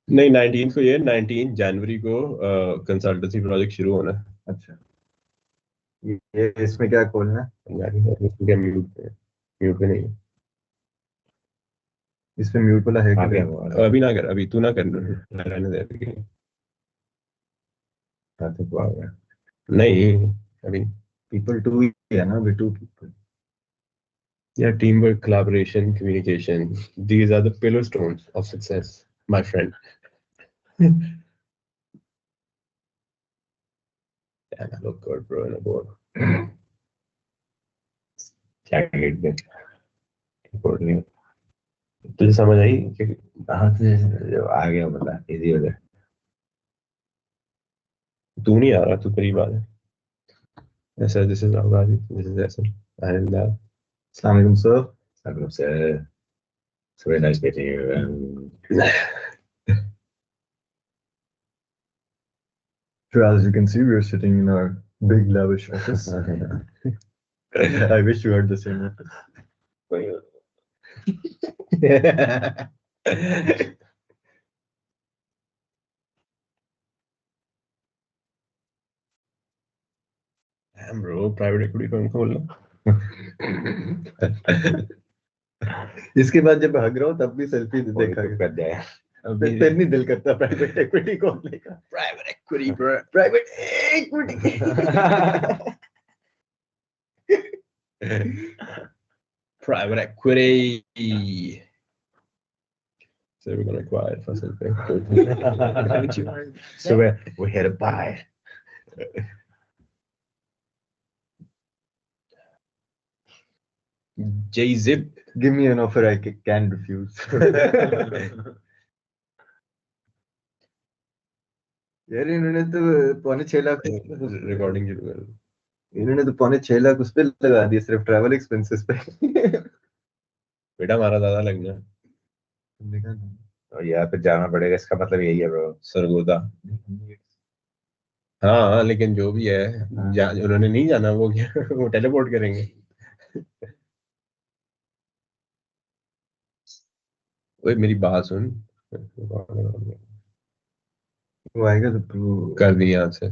نہیں 19 کو یہ 19 جنوری کو کنسلٹنسی پروجیکٹ شروع ہونا ہے. اچھا یہ اس میں کیا کھولنا ہے؟ میوٹ پہ نہیں اس پہ میوٹ والا ہے ابھی نہ کر, ابھی تو نہ کر رہنے دے ابھی. نہیں ابھی پیپل ٹو ہے نا ابھی 2 people. Yeah, teamwork, collaboration, communication. These are the pillar stones of success, my friend. Damn, I look good, bro, in a board. تجھے سمجھ آئی کہ آ گیا بتا ایزی ہو جائے. تو نہیں آ رہا, تو قریب آ جائے. ایسا دس از آغازی, دس از ایسا. السلام علیکم سر. السلام سر. It's very nice meeting you. So as you can see, we are sitting in our big lavish office. I wish you had the same office. Damn, bro, private equity firm کھولنا. اس کے بعد جب بھاگ رہا ہو تب بھی سیلفی دیکھا کر جائے. پھر نہیں دل کرتا پرائیویٹ ایکویٹی کھولنے کا. Private equity, bro. Private equity. Private equity. So we're gonna acquire it for something. So we're here to buy. J-Zip. Give me an offer I can refuse. یار انہوں نے تو 6.25 لاکھ ریکارڈنگ شروع کر. انہوں نے تو 6.25 لاکھ اس پہ لگا دیا صرف ٹریول ایکسپینسز پہ. بیٹا ہمارا زیادہ لگنا ہے. اور یہاں پہ جانا پڑے گا, اس کا مطلب یہی ہے برو. سرگودا. ہاں لیکن جو بھی ہے انہوں نے نہیں جانا, وہ کیا وہ ٹیلی پورٹ کریں گے. اوے میری بات سن, وہ آئے گا تو کر دی یہاں سے.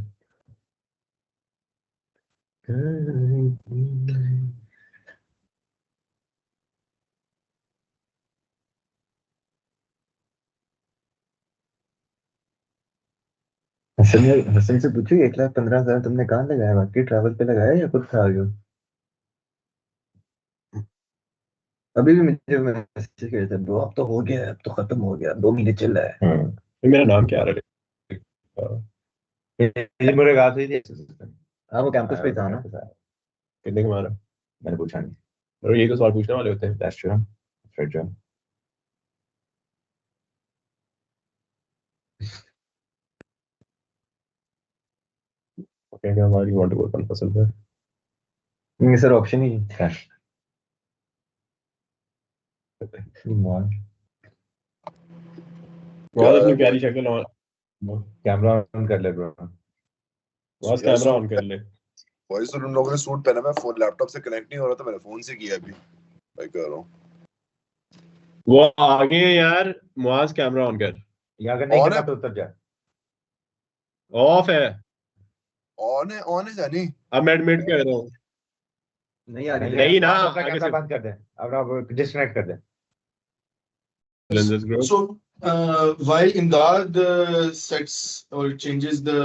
حسن سے پوچھو 1,15,000 تم نے کہاں لگایا, باقی ٹریول پہ لگایا یا خود کھا گئے؟ ابھی بھی مجھے میسج کیا تھا برو اب تو ہو گیا, اب تو ختم ہو گیا, 2 مہینے چل رہا ہے. میرا نام کیا رہا ہے؟ میرے بات ہوئی تھی. ہاں وہ کیمپس پہ تھا نا. کتنے کا مارا میں نے پوچھا نہیں. اور یہی تو سوال پوچھنے والے ہوتے ہیں. That's true. Fair job. Okay, why do you want to work on فصل پہ؟ نہیں سر آپشن ہی بہت اپنی پیاری شکل آن. کیمرہ آن کر لے برو. بس کیمرہ آن کر لے. وائس تو ان لوگوں نے سوٹ پہنا, میں فون لیپ ٹاپ سے کنیکٹ نہیں ہو رہا تھا, میں نے فون سے کیا ابھی. میں کہہ رہا ہوں وہ آگے یار معاذ کیمرہ آن کر. یا اگر نہیں کرنا تو اتر جا. آف ہے. آن ہے جانی. اب میں ایڈمٹ کر رہا ہوں. نہیں نا کیمرہ بند کر دیں, اب آپ ڈسکنیکٹ کر دیں. So while Imdad sets or changes the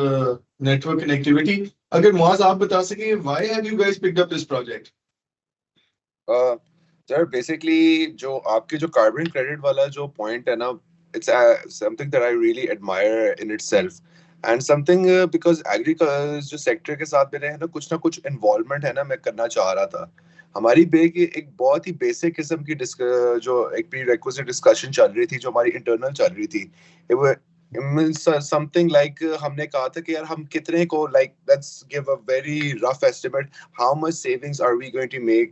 network connectivity, agar Muaz aap bata sake why have you guys picked up this project? Sir, basically jo aapke jo carbon credit wala jo point hai na, it's something that I really admire in itself, and something because agriculture jo sector ke saath mere hai na kuch involvement hai na, main karna چاہ رہا تھا. ہماری بے کی ایک بہت ہی basic قسم کی جو ایک پری ریکوزٹ ڈسکشن چل رہی تھی, جو ہماری انٹرنل چل رہی تھی, سم تھنگ لائک ہم نے کہا تھا کہ یار ہم کتنے کو like let's give a very rough estimate how much savings are we going to make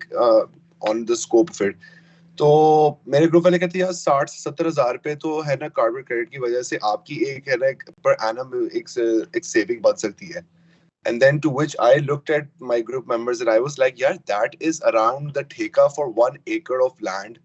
on the scope of it. تو میرے گروپ والے کہتے ہیں یار 60 سے 70 ہزار روپے تو ہے نا کاربن کریڈٹ کی وجہ سے آپ کی ایک ہے نا پر اینم ایک سیونگ بن سکتی ہے. And then to which I looked at my group members and I was like, yeah, that is around the theka for 1 acre of land.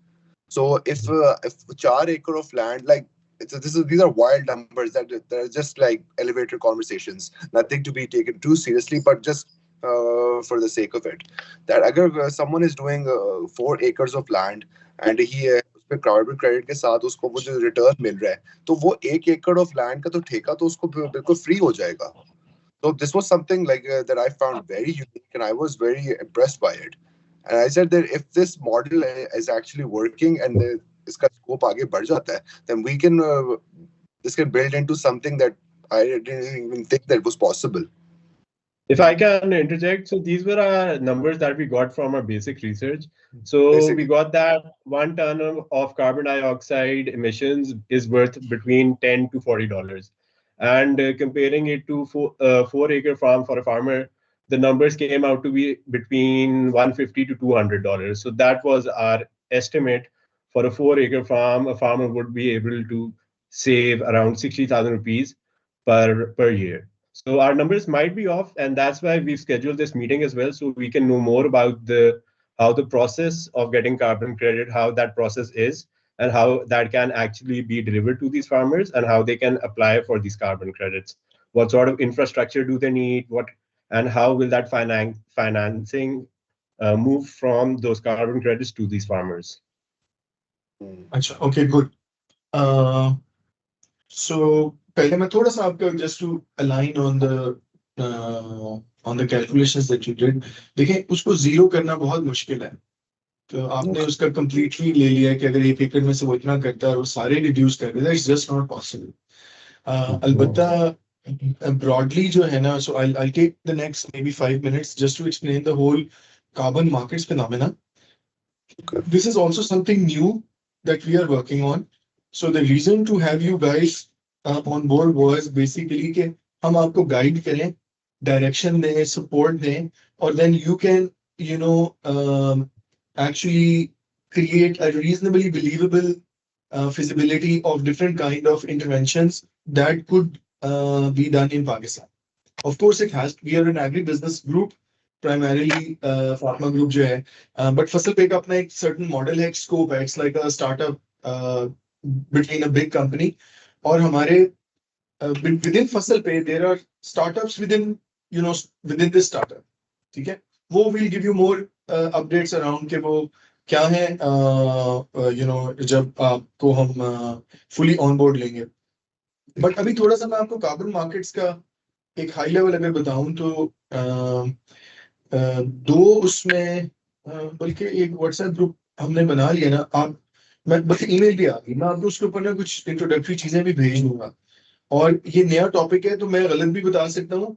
So if 4 acre of land, like these are wild numbers that are just like elevator conversations, nothing to be taken too seriously, but just for the sake of it. That agar someone is doing 4 acres of land and he اس پہ carbon credit کے ساتھ اس کو وہ جو return مل رہا ہے تو وہ 1 ایکڑ آف لینڈ کا تو ٹھیکہ تو اس کو بالکل فری ہو جائے گا. So this was something like that I found very unique, and I was very impressed by it. And I said that if this model is actually working and iska scope aage badh jata hai, then we can this can build into something that I didn't even think that was possible. If I can interject, so these were our numbers that we got from our basic research. So we got that 1 ton of carbon dioxide emissions is worth between $10 to $40. And comparing it to 4-acre farm for a farmer, the numbers came out to be between $150 to $200. So that was our estimate. For a 4-acre farm, a farmer would be able to save around 60,000 rupees per year. So our numbers might be off, and that's why we've scheduled this meeting as well, so we can know more about how the process of getting carbon credit, how that process is, and how that can actually be delivered to these farmers, and how they can apply for these carbon credits. What sort of infrastructure do they need? And how will that financing move from those carbon credits to these farmers? Achha, okay, good. So پہلے میں تھوڑا سا آپ کا just to align on the calculations that you did. دیکھیں اس کو zero کرنا بہت مشکل ہے. تو آپ نے اس کا کمپلیٹلی لے لیا کہ اگر 1 ایکڑ میں سے وہ اتنا کرتا ہے اور وہ سارے ریڈیوس کر دیتا ہے, اٹس جسٹ ناٹ پاسبل. البتہ براڈلی جو ہے نا, سو I'll take the next maybe 5 minutes just to explain the whole carbon markets phenomena. This is also something new that we are working on. So the reason to have you guys on board was basically کہ ہم آپ کو guide کریں, direction دیں, support دیں, اور then you can actually create a reasonably believable feasibility of different kind of interventions that could be done in Pakistan. Of course it has, we are an agri-business group primarily, Fatma group jo hai, but Fasal Pay ka apna ek certain model hai, ek scope hai, it's like a startup between a big company. اور ہمارے within Fasal Pay there are startups within this startup. ٹھیک ہے, وہ will give you more updates around کہ وہ کیا ہے جب آپ کو ہم fully on board لیں گے. بٹ ابھی تھوڑا سا میں آپ کو کاربن مارکیٹس کا ایک ہائی لیول اگر بتاؤں تو 2 اس میں بلکہ ایک واٹس ایپ گروپ ہم نے بنا لیا نا. آپ میں بس ای میل بھی آ گئی, میں آپ کو اس کے اوپر نا کچھ انٹروڈکٹری چیزیں بھی بھیج دوں گا. اور یہ نیا ٹاپک ہے تو میں غلط بھی بتا سکتا ہوں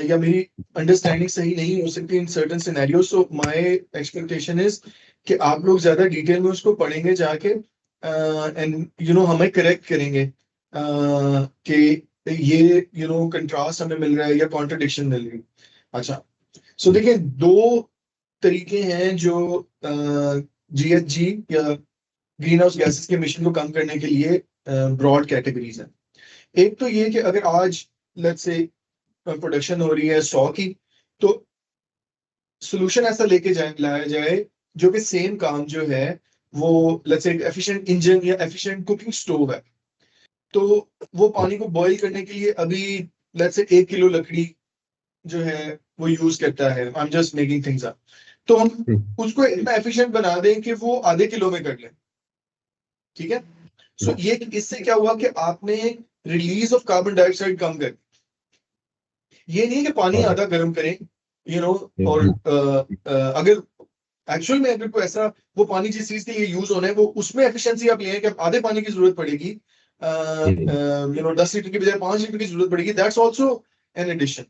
یا میری انڈرسٹینڈنگ صحیح نہیں ہو سکتی in certain scenarios. So my expectation is کہ آپ لوگ زیادہ ڈیٹیل میں اس کو پڑھیں گے جا کے, اینڈ ہمیں کریکٹ کریں گے کہ یہ کنٹراسٹ ہمیں مل رہا ہے یا کانٹرڈکشن مل رہی. اچھا, سو دیکھیں 2 طریقے ہیں جو GHG یا گرین ہاؤس گیسز کے ایمیشن کو کم کرنے کے لیے براڈ کیٹیگریز ہیں. ایک تو یہ کہ اگر آج لیٹس سے پروڈکشن ہو رہی ہے 100 کی, تو سولوشن ایسا لے کے لایا جائے جو کہ سیم کام جو ہے وہ لیٹس سے ایفیشینٹ انجن یا ایفیشینٹ کوکنگ سٹوو ہے, تو وہ پانی کو بوائل کرنے کے لیے ابھی لیٹس سے 1 کلو لکڑی جو ہے وہ یوز کرتا ہے. I am just making things up. تو ہم اس کو اتنا ایفیشینٹ بنا دیں کہ وہ آدھے کلو میں کر لیں. ٹھیک ہے, سو یہ اس سے کیا ہوا کہ آپ نے ریلیز آف کاربن ڈائی آکسائڈ کم کر. یہ نہیں کہ پانی آدھا گرم کریں اور اگر ایکچوئل میں اگر کوئی ایسا وہ پانی جس چیز کے لیے یوز ہونا ہے وہ اس میں ایفیشنسی آپ لیں کہ آدھے پانی کی ضرورت پڑے گی, 10 لیٹر کی بجائے 5 لیٹر کی ضرورت پڑے گی, دیٹس آلسو این ایڈیشن.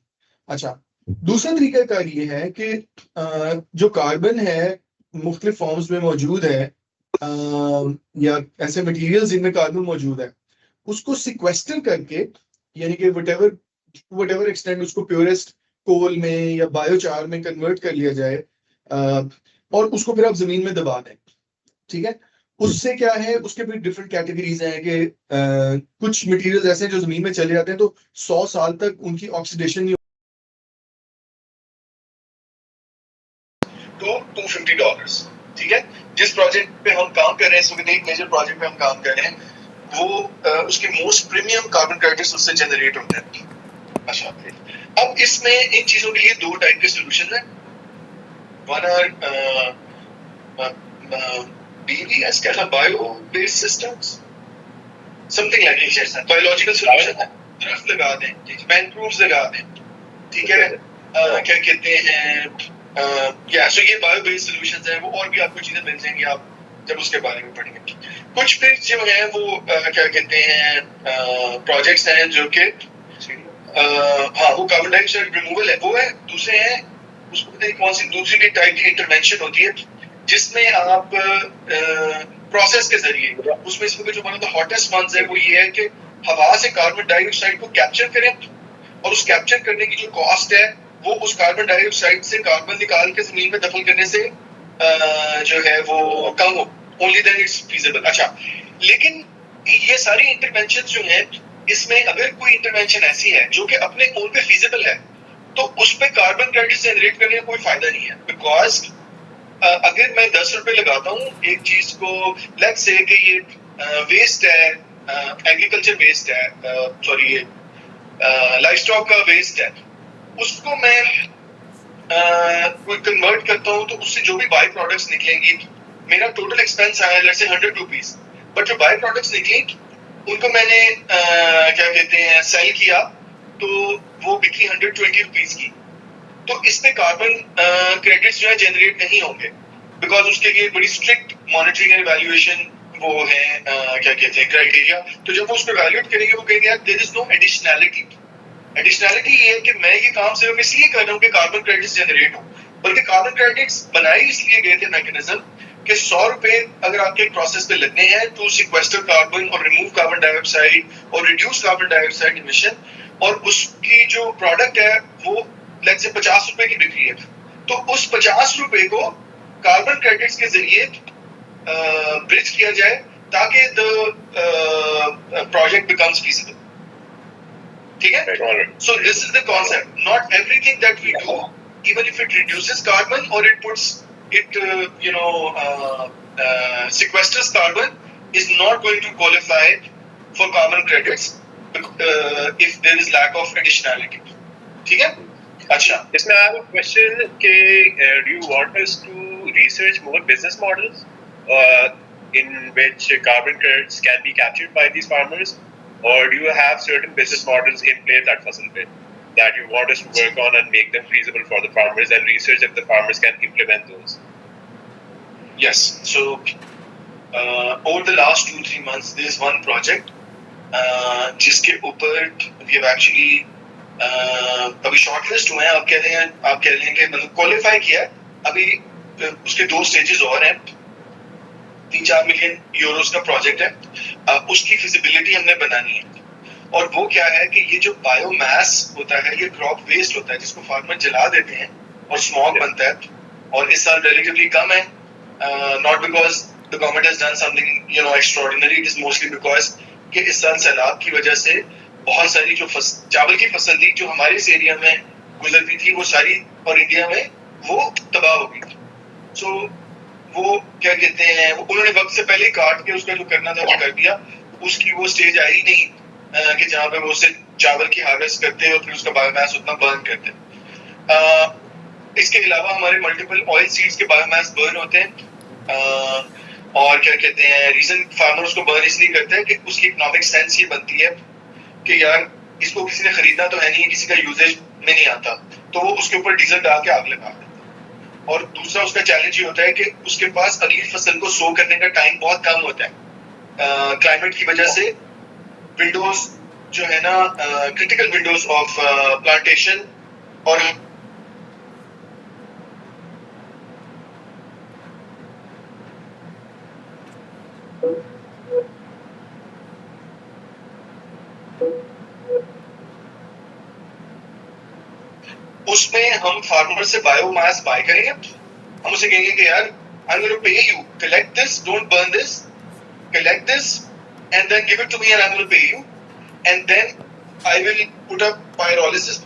اچھا, دوسرا طریقہ کار یہ ہے کہ جو کاربن ہے مختلف فارمز میں موجود ہے یا ایسے مٹیریلز جن میں کاربن موجود ہے, اس کو سیکویسٹر کر کے, یعنی کہ وٹ ایور ایکسٹینٹ اس کو پیورسٹ کول میں یا بایو چار میں کنورٹ کر لیا جائے اور اس کو پھر آپ زمین میں دبا دیں. ٹھیک ہے, اس سے کیا ہے, اس کے پھر ڈفرینٹ کیٹیگریز ہیں کہ کچھ مٹیریلز ایسے ہیں جو زمین میں چلے جاتے ہیں تو 100 سال تک ان کی آکسیڈیشن نہیں, تو $250. ٹھیک ہے, جس پروجیکٹ پہ ہم کام کر رہے ہیں, ایک میجر پروجیکٹ پہ ہم کام کر رہے ہیں, وہ اس کے موسٹ پریمیم کاربن کریڈٹس اس سے جنریٹ ہوتے ہیں. اچھا اب اس میں ان چیزوں کے لیے 2 ٹائپ کے سولوشن ہیں. ون آر BBS کیا تھا, bio base systems, something like biological solution ہے, درخت لگا دیں, مینگرووز لگا دیں, ٹھیک ہے, کیا کہتے ہیں سو یہ بایو بیس سولوشنز ہیں. وہ اور بھی آپ کو چیزیں مل جائیں گی آپ جب اس کے بارے میں پڑھیں گے. کچھ پھر جو ہیں وہ کیا کہتے ہیں پروجیکٹس ہیں جو کہ ہاں وہ کاربن ڈائی آکسائڈ ریموول ہے, وہ ہے. دوسرے ہیں اس کو پتہ نہیں کون سی دوسری ٹائپ کی انٹرونشن ہوتی ہے جس میں آپ پروسیس کے ذریعے اس میں اس وقت جو one of the hottest ones ہے وہ یہ ہے کہ ہوا سے کاربن ڈائی آکسائڈ کو کیپچر کریں, اور اس کیپچر کرنے کی جو کاسٹ ہے وہ اس کاربن ڈائی آکسائڈ سے کاربن نکال کے زمین میں دفن کرنے سے جو ہے وہ کم ہو. Only then it's feasible. اچھا لیکن یہ ساری انٹرونشن جو ہیں اس میں اگر کوئی انٹرونشن ایسی ہے جو کہ اپنے اون پہ فیزیبل ہے تو اس پہ کاربن کریڈٹ جنریٹ کرنے کا کوئی فائدہ نہیں ہے. بیکاز اگر میں 10 روپے لگاتا ہوں ایک چیز کو, لیٹس سے کہ یہ ویسٹ ہے, ایگریکلچر ویسٹ ہے, سوری لائف اسٹاک کا ویسٹ ہے, اس کو میں کوئی کنورٹ کرتا ہوں تو اس سے جو بھی بائی پروڈکٹس نکلیں گی, میرا ٹوٹل ایکسپینس آیا جیسے 100 روپیز, بٹ جو بائی پروڈکٹس نکلیں ان کو میں نے کیا کہتے ہیں سیل کیا تو وہ بکی 120 روپیز کی. تو اس پہ کاربن کریڈٹس جو ہے جنریٹ نہیں ہوں گے, بیکاز اس کے لیے بڑی اسٹرکٹ مانیٹرنگ اینڈ ایویلویشن وہ ہے کیا کہتے ہیں کرائٹیریا. تو جب وہ اس کو ایویلویٹ کریں گے وہ کہیں گے دیر از نو ایڈیشنلٹی. ایڈیشنلٹی یہ ہے کہ میں یہ کام صرف اس لیے کر رہا ہوں کہ کاربن کریڈٹس جنریٹ ہوں, بلکہ کاربن کریڈٹس بنائے اس لیے گئے تھے میکینزم کہ 100 روپے اگر آپ کے ایک پروسیس پہ لگنے ہیں ٹو سیکویسٹر کاربن اور ریموو کاربن ڈائی آکسائڈ اور ریڈیوس کاربن ڈائی آکسائڈ ایمیشن, اور اس کی جو پروڈکٹ ہے وہ لیٹ سے 50 روپے کی بکری ہے, تو اس 50 روپے کو کاربن کریڈٹس کے ذریعے برج کیا جائے تاکہ پروجیکٹ بیکمز فیزیبل. ٹھیک ہے, so this is the concept. Not ایوری تھنگ that we do even if it reduces carbon اور it puts it sequesters carbon is not going to qualify for carbon credits if there is lack of additionality. ٹھیک ہے. اچھا اس میں I have a question کہ do you want us to research more business models in which carbon credits can be captured by these farmers, or do you have certain business models in place at Fasal Pay that you want us to work on and make them feasible for the farmers and research if the farmers can implement those? Yes. So over the last 2-3 months there is one project جس کے اوپر we have actually ابھی short list ہوئے ہیں. آپ کہہ رہے ہیں کہ مطلب کوالیفائی کیا ہے, ابھی اس کے 2 سٹیجز اور ہیں. 3-4 ملین یوروز کا پروجیکٹ ہے. اس کی فیزیبلٹی ہم نے بنانی ہے, اور وہ کیا ہے کہ یہ جو بایو میس ہوتا ہے یہ کراپ ویسٹ ہوتا ہے جس کو فارمر جلا دیتے ہیں اور اسموگ بنتا ہے, اور اس سال ریلیٹیولی کم ہے. not because the government has done something extraordinary, it is mostly because کہ اس سال سیلاب کی وجہ سے بہت ساری جو چاول کی فصل تھی جو ہمارے اس ایریا میں گزرتی تھی وہ ساری اور انڈیا میں وہ تباہ ہو گئی. سو وہ کیا کہتے ہیں انہوں نے وقت سے پہلے ہی کاٹ کے اس کا جو کرنا تھا وہ کر دیا. اس کی وہ سٹیج آئی نہیں کہ جہاں پہ وہ اسے چاول کی ہارویسٹ کرتے اور پھر اس کا بایو میس اتنا برن کرتے. اس کے علاوہ ہمارے ملٹیپل آئل سیڈز کے بایو میس برن ہوتے ہیں, اور کیا کہتے ہیں ریزن فارمر اس کو برن اس لیے کرتے ہیں کہ اس کی اکنامک سینس یہ بنتی ہے کہ یار اس کو کسی نے خریدنا تو ہے نہیں, کسی کا یوزیج میں نہیں آتا, تو وہ اس کے اوپر ڈیزل ڈال کے آگ لگا دیتے. اور دوسرا اس کا چیلنج یہ ہوتا ہے کہ اس کے پاس اگلی فصل کو سو کرنے کا ٹائم بہت کم ہوتا ہے کلائمیٹ کی وجہ سے. ونڈوز جو ہے نا کرٹیکل ونڈوز آف پلانٹیشن اور اس میں ہم فارمر سے بایو میس بائی کریں گے. ہم اسے کہیں گے کہ یار I'm going to pay you, collect this, don't burn this, collect this and then give it to me and I'm going to pay you, and then I will put up pyrolysis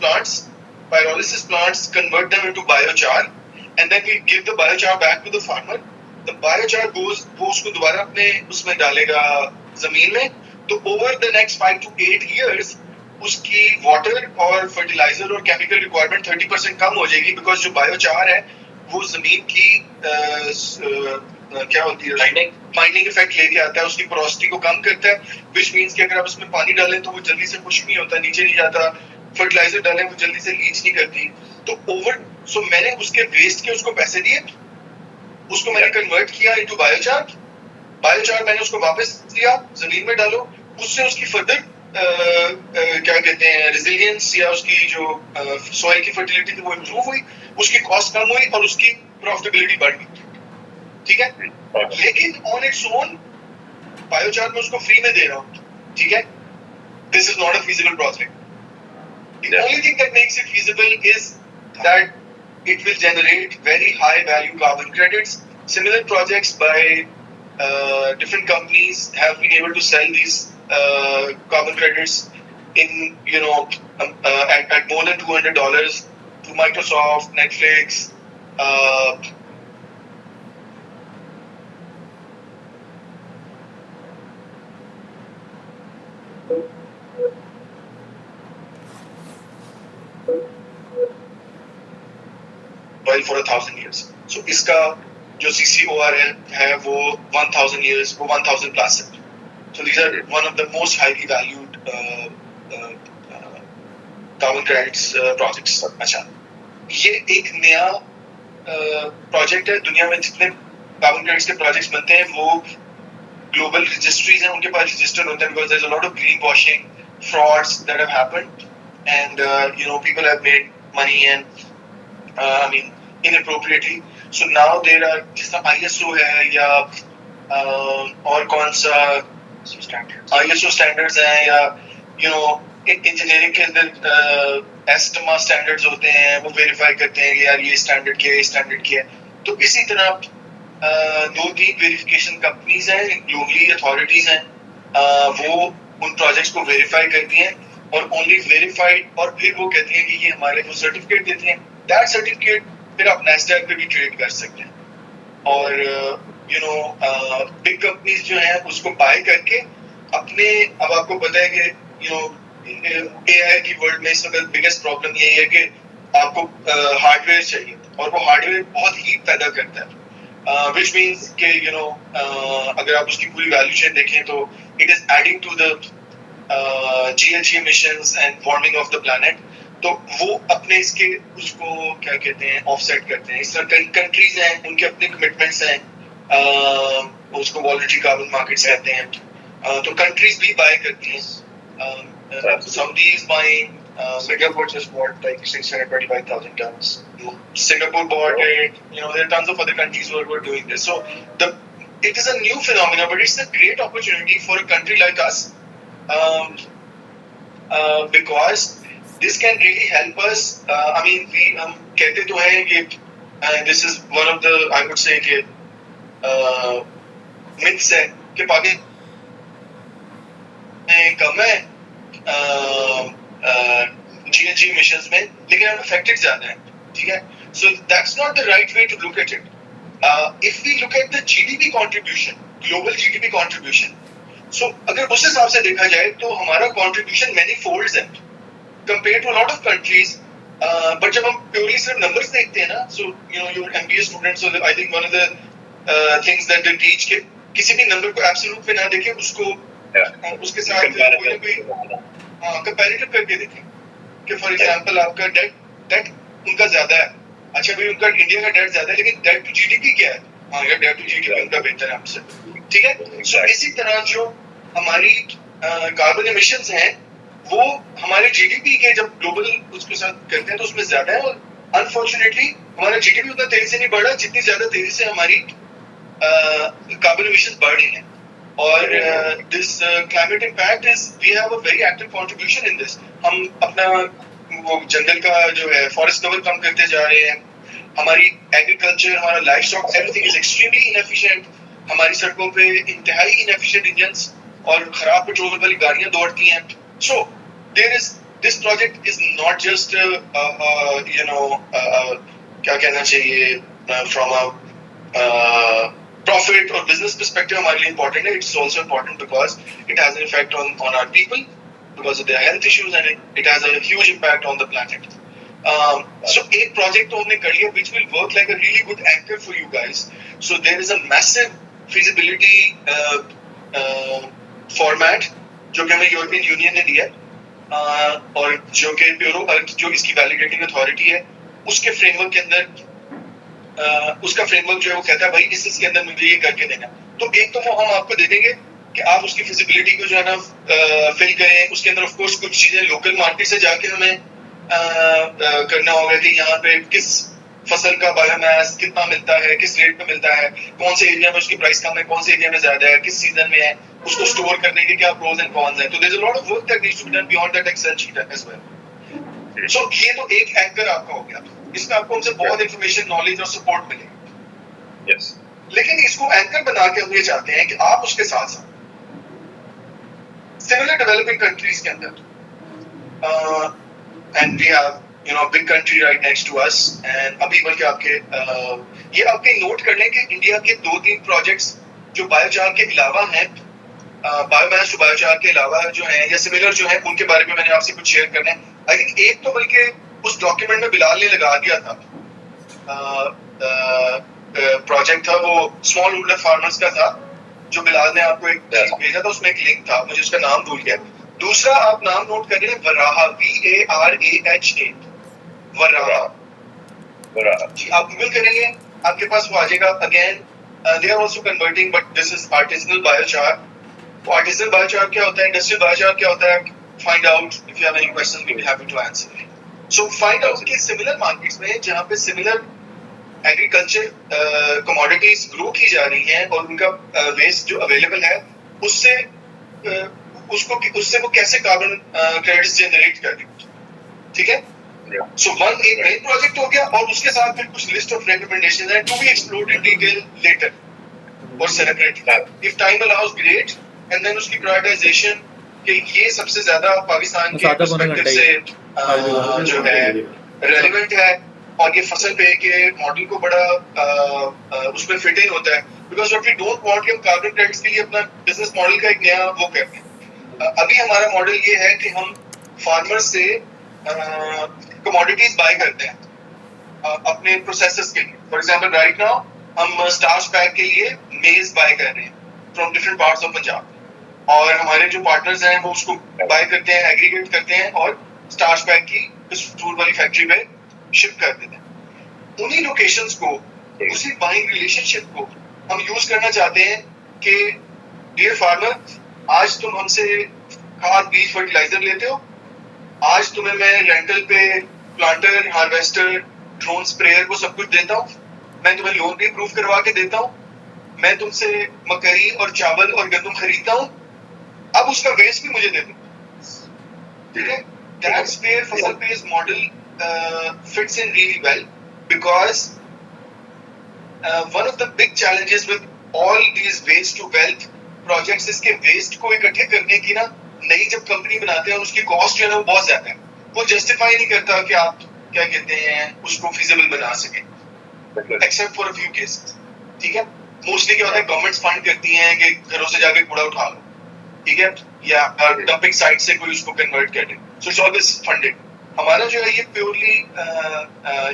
plants convert them into biochar, and then we give the biochar back to the farmer. The biochar goes, وہ اس کو دوبارہ اپنے اس میں ڈالے گا زمین میں, تو over the next 5 to 8 years اس کی واٹر اور فرٹیلائزر اور کیمیکل ریکوائرمنٹ 30% کم ہو جائے گی, بیکاز جو بایو چار ہے وہ زمین کی کیا ہوتی ہے مائننگ افیکٹ لے کے آتا ہے, اس کی پوروسٹی کو کم کرتا ہے, وچ مینس کہ اگر آپ اس میں پانی ڈالیں تو وہ جلدی سے خشک نہیں ہوتا, نیچے نہیں جاتا, فرٹیلائزر ڈالیں وہ جلدی سے لیچ نہیں کرتی. تو میں نے اس کے ویسٹ کے اس کو پیسے دیے, اس کو میں نے کنورٹ کیا انٹو بایو چار میں نے اس کو واپس دیا, زمین میں ڈالو, اس سے اس کی فردر کیا کہتے ہیں ریزیلینس یا اس کی جو سوئل کی فرٹیلٹی تھی وہ امپروو ہوئی, اس کی کاسٹ کم ہوئی اور اس کی پروفیٹیبلٹی بڑھ گئی. ٹھیک ہے, لیکن آن اٹس اون بایو چار میں اس کو فری میں دے رہا ہوں. ٹھیک ہے, this is not a feasible project. The only thing that makes it feasible is that it will generate very high value carbon credits. Similar projects by different companies have been able to sell these carbon credits in at more than $200 to Microsoft, Netflix, for 1,000 years. So اس کا جو CCOR ہے وہ 1,000 years, وہ 1,000 plus ہے. So these are one of the most highly valued carbon credits projects. اچھا, یہ ایک نیا پروجیکٹ ہے. دنیا میں جتنے کاربن کریڈٹس کے پروجیکٹس بنتے ہیں وہ گلوبل رجسٹریز ہیں, ان کے پاس رجسٹر ہوتے ہیں, because there's a lot of green washing frauds that have happened and people have made money and I mean inappropriately. So now there are جس طرح ISO ہے یا اور کون سا ISO standards ہیں یا انجینئرنگ کے اندر ایسٹما اسٹینڈرڈز ہوتے ہیں, وہ ویریفائی کرتے ہیں کہ یار یہ اسٹینڈرڈ کیا ہے, یہ اسٹینڈرڈ کیا ہے. تو اسی طرح 2-3 ویریفیکیشن کمپنیز ہیں, گلوبلی اتھارٹیز ہیں, وہ ان پروجیکٹس کو ویریفائی کرتی ہیں اور اونلی ویریفائڈ, اور پھر وہ کہتی ہیں کہ یہ ہمارے کو سرٹیفکیٹ دیتے ہیں. دیٹ سرٹیفکیٹ پھر آپ نیسڈیک پہ بھی ٹریڈ کر سکتے ہیں. اور بگ کمپنیز جو ہیں اس کو بائی کر کے اپنے, اب آپ کو پتہ ہے کہ اے آئی کی ورلڈ میں اس وقت بگیسٹ پرابلم یہی ہے کہ آپ کو ہارڈ ویئر چاہیے, اور وہ ہارڈ ویئر بہت ہیٹ پیدا کرتا ہے, وچ مینس کہ اگر آپ اس کی پوری ویلیو چین دیکھیں تو it is adding to the GHG emissions and warming of the planet. تو وہ اپنے اس کو کیا کہتے ہیں آف سیٹ کرتے ہیں. اس طرح کنٹریز ہیں, ان کے اپنے کمٹمنٹس ہیں, اس کو والنٹری کاربن مارکیٹس کہتے ہیں. تو کنٹریز بھی بائی کرتی ہیں. Saudi is buying, Singapore just bought like 625,000 tons. Singapore bought it. There are tons of other countries who are doing this. So it is a new phenomenon, but it's a great opportunity for a country like us, because this can really help us. I mean, hum kehte to hain ki this is one of the, I would say, ki myths hai ki Pakistan کم ہے GHG emissions میں, لیکن ہم affected زیادہ ہیں. ٹھیک ہے, so that's not the right way to look at it. If we look at the GDP contribution, global GDP contribution, so اگر اس حساب سے دیکھا جائے تو ہمارا contribution many folds ہے compared to a lot of countries. But جب ہم purely صرف numbers دیکھتے ہیں نا, so your MBA students, so I think one of the things that they teach کہ کسی بھی نمبر کو absolute پہ نہ دیکھیں, اس کو اس کے ساتھ کمپیریٹو کر کے دیکھیں کہ فار ایگزامپل آپ کا ڈیٹ ان کا زیادہ ہے. اچھا بھائی, ان کا انڈیا کا ڈیٹ زیادہ ہے, لیکن ڈیٹ ٹو جی ڈی پی کیا ہے؟ ہاں یار, ڈیٹ ٹو جی ڈی پی ان کا بہتر ہے ہم سے. ٹھیک ہے, سو اسی طرح جو ہماری کاربن ایمیشنز ہیں وہ ہمارے جی ڈی پی کے جب گلوبل اس کے ساتھ کرتے ہیں تو اس میں زیادہ ہے, اور انفارچونیٹلی ہمارا جی ڈی پی اتنا تیزی سے نہیں بڑھ رہا جتنی زیادہ تیزی سے ہماری کاربن ایمیشنز بڑھ رہی ہیں. اور this climate impact is, we have a very active contribution in this. ہم اپنا وہ جنگل کا جو ہے فارسٹ کور کم کرتے جا رہے ہیں. ہماری ایگریکلچر, ہمارا life stock, every thing is extremely inefficient. ہماری سڑکوں پہ انتہائی انفیشینٹ انجنس اور خراب پیٹرول والی گاڑیاں دوڑتی ہیں. So there is this project is not just کیا کہنا چاہیے from profit or business perspective हमारे लिए important है. It's also important because it has an effect on our people because of their health issues and it has a huge impact on the planet. So एक project तो हमने कर लिया which will work like a really good anchor for you guys. So there is a massive feasibility format जो कि हमें European union ने दिया है और जो कि ब्यूरो जो इसकी वैलिडेटिंग अथॉरिटी है उसके फ्रेमवर्क के अंदर उसका फ्रेमवर्क जो है वो कहता है भाई इसके अंदर मुझे ये करके देना. तो एक तो वो हम आपको दे देंगे कि आप उसकी फिजिबिलिटी को जो है ना फिल करें. उसके अंदर ऑफ कोर्स कुछ चीजें लोकल मार्केट से जाके हमें करना होगा कि यहाँ पे किस फसल का बायोमास कितना मिलता है, किस रेट पे मिलता है, कौन से एरिया में उसकी प्राइस कम है, कौन से एरिया में ज्यादा है, किस सीजन में है, उसको स्टोर करने के क्या प्रोज एंड कॉन्स हैं. तो there is a lot of work that needs to be done beyond that excel sheet as well. So ये तो एक एंकर आपका हो गया. इसमें आपको हमसे बहुत इंफॉर्मेशन, नॉलेज और सपोर्ट मिलेगी. यस. लेकिन इसको एंकर बना के हम ये चाहते हैं कि आप उसके साथ साथ सिमिलर डेवलपिंग कंट्रीज के अंदर and we have you know big country right next to us and अभी बल्कि आपके ये आपके नोट कर लें कि इंडिया के 2-3 प्रोजेक्ट्स जो बायोचार के अलावा हैं, बायोमास टू बायोचार के अलावा जो हैं या सिमिलर जो हैं उनके बारे में मैंने आपसे कुछ शेयर करना है. आई थिंक एक तो बल्कि उस डॉक्यूमेंट में बिलाल ने लगा दिया था प्रोजेक्ट था वो स्मॉल होल्डर फार्मर्स का था जो बिलाल ने आपको एक भेजा था. उसमें एक लिंक था, मुझे उसका नाम भूल गया. दूसरा आप नाम नोट कर लें वराहा, VARAHA वराहा जी. आप गूगल करेंगे आपके पास वो आ जाएगा. Again they are also converting but this is artisanal biochar. Artisanal biochar क्या होता है, इंडस्ट्रियल बायोचार क्या होता है, find out. If you have any questions we will happy to answer. So find out कि सिमिलर मार्केट्स में जहां पे सिमिलर एग्रीकल्चर कमोडिटीज ग्रो की जा रही हैं और उनका वेस्ट जो अवेलेबल है उससे उससे वो कैसे कार्बन क्रेडिट्स जनरेट कर रही है. ठीक है. सो वन एक मेन प्रोजेक्ट हो गया और उसके साथ फिर कुछ लिस्ट ऑफ रिकमेंडेशंस हैं to be explored in detail later और celebrate if time allows great. And then उसकी प्रायोरिटाइजेशन कि ये सबसे ज्यादा पाकिस्तान के पर्सपेक्टिव से जो है रेलेवेंट है और ये फसल पे के मॉडल को बड़ा उसमें फिट इन होता है. Because what we don't want कि हम कार्बन क्रेडिट्स के लिए अपना बिजनेस मॉडल का एक नया वो करते हैं. अभी हमारा मॉडल ये है कि हम फार्मर्स से कमोडिटीज बाय करते हैं अपने प्रोसेसेस के लिए. फॉर एग्जांपल राइट नाउ हम स्टार्च पैक के लिए मेज बाय कर रहे हैं from different parts of Punjab और हमारे जो पार्टनर्स हैं वो उसको बाय करते हैं, एग्रीगेट करते हैं और स्टार्च पैक की स्टोर वाली फैक्ट्री में शिप कर देते हैं. उन्हीं लोकेशंस को, उसी बाइंग रिलेशनशिप को हम यूज करना चाहते हैं कि डियर फार्मर आज तुम हमसे खाद, बीज, फर्टिलाइजर लेते हो, आज तुम्हें मैं रेंटल पे प्लांटर, हार्वेस्टर, ड्रोन स्प्रेयर को सब कुछ देता हूँ, मैं तुम्हें लोन भी अप्रूव करवा के देता हूँ, मैं तुमसे मकई और चावल और गंदम खरीदता हूँ, अब उसका वेस्ट भी मुझे दे दो. ठीक है. दैट्स वेयर फसल based model fits in really well because one of the big challenges with all these waste to wealth projects is कि waste को इकट्ठे करने की ना नई जब कंपनी बनाते हैं उसकी कॉस्ट जो है ना वो बहुत ज्यादा है. वो जस्टिफाई नहीं करता कि आप क्या कहते हैं उसको फिजिबल बना सके except for a few cases. ठीक है. मोस्टली क्या होता है गवर्नमेंट्स फंड करती हैं कि घरों से जाके कूड़ा उठा लो. ठीक है. या डंपिंग साइट से कोई उसको कन्वर्ट कर दे. So it's always funded. हमारा जो है ये प्योरली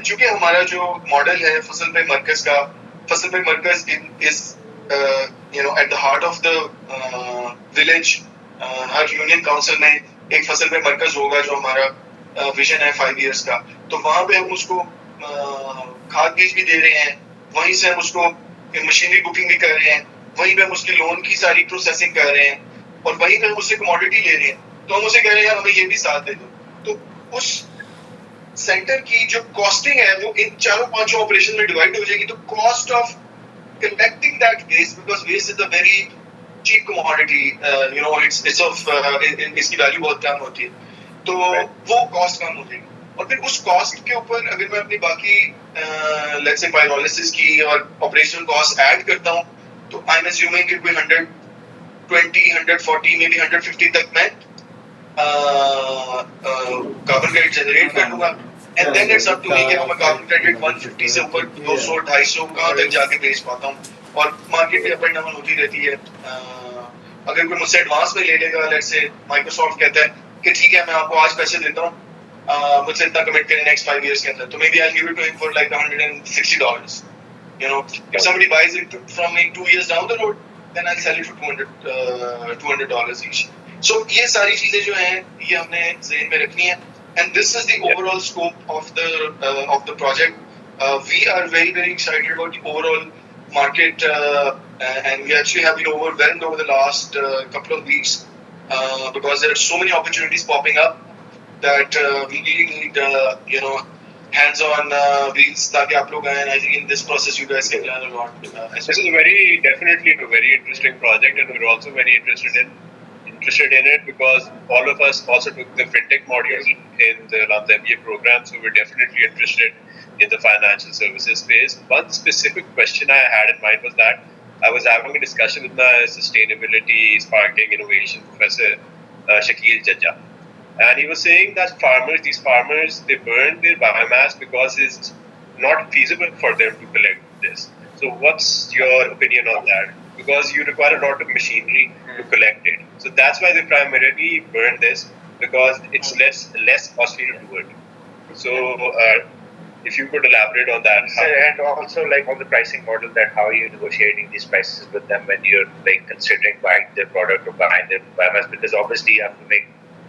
चूंकि हमारा जो मॉडल है फसल पे मरकज का, फसल पे मरकज is you know at the heart of the village. हर यूनियन काउंसिल में एक फसल पे मरकज होगा जो हमारा विजन है 5 इयर्स का. तो वहां पे हम उसको खाद बीज भी दे रहे हैं, वहीं से हम उसको मशीनरी बुकिंग भी कर रहे हैं, वहीं पे हम उसकी लोन की सारी प्रोसेसिंग कर रहे हैं और वहीं पे हम उससे कमोडिटी ले रहे हैं. तो हम उसे कह रहे हैं हमें ये भी साथ दे दो. तो उस सेंटर की जो कॉस्टिंग है वो इन 4-5 ऑपरेशन में डिवाइड हो जाएगी. तो cost of collecting that waste, because waste is a very cheap commodity, you know it's of इसकी वैल्यू बहुत कम होती है, तो वो कॉस्ट कम हो जाएगी. और फिर उस कॉस्ट के ऊपर अगर मैं अपनी बाकी लेट्स से पायरोलिसिस की और ऑपरेशनल कॉस्ट ऐड करता हूँ तो I am assuming it will 120, 140, may be 150 तक मैं कार्बन क्रेडिट जनरेट कर लूंगा. And then it's up to me कि मैं कार्बन क्रेडिट 150 से ऊपर 200, 250 कहां तक जाके बेच पाता हूं. اور مارکیٹ میں اپ اینڈ ڈاؤن ہوتی رہتی ہے. اگر کوئی مجھ سے ایڈوانس میں لے لے گا, لیٹس سے مائکروسافٹ کہتا ہے کہ ٹھیک ہے میں آپ کو آج پیسے دیتا ہوں, مجھ سے اتنا کمٹ کریں نیکسٹ 5 years کے اندر, تو may be I give it to ہم for like $160. You know, if somebody buys it from me 2 years down the road, then I'll sell it for $200 each. So یہ ساری چیزیں جو ہیں یہ ہم نے ذہن میں رکھنی ہیں, and this is the overall scope of the project. We are very very excited about the overall market, and we actually have been overwhelmed over the last couple of weeks because there are so many opportunities popping up that we really need hands on wheels تاکہ آپ لوگ آئیں. I think in this process you guys can learn a lot. This is definitely a very interesting project, and we're also very interested in it because all of us also took the fintech module in the Lambda MBA program, so we're definitely interested in the financial services space. One specific question I had in mind was that I was having a discussion with my sustainability sparking innovation professor Shakil Jajja, and he was saying that these farmers they burn their biomass because it's not feasible for them to collect this. So what's your opinion on that? Because you require a lot of machinery to collect it. So that's why they primarily burn this, because it's less costly to do it. So if you could elaborate on that. And also like on the pricing model, that how are you negotiating these prices with them when you're like considering buying their product or buying their biomass? Because obviously you have to make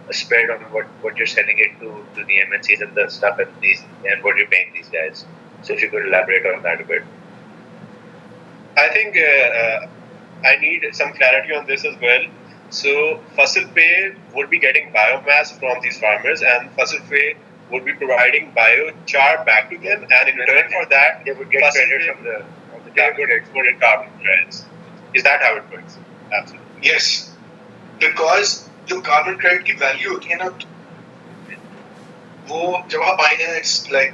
a spread on what you're selling it to the MNCs and the stuff and what you're paying these guys. So if you could elaborate on that a bit. I think I need some clarity on this as well. So Fasal Pay would be getting biomass from these farmers, and Fasal Pay would be providing biochar back to them, and in return for that they would get credit from the they would export carbon credits. Is that how it works? Absolutely. Yes, because جو carbon credit کی value ہوتی ہے نا, وہ جب آپ آئیں گے, it's like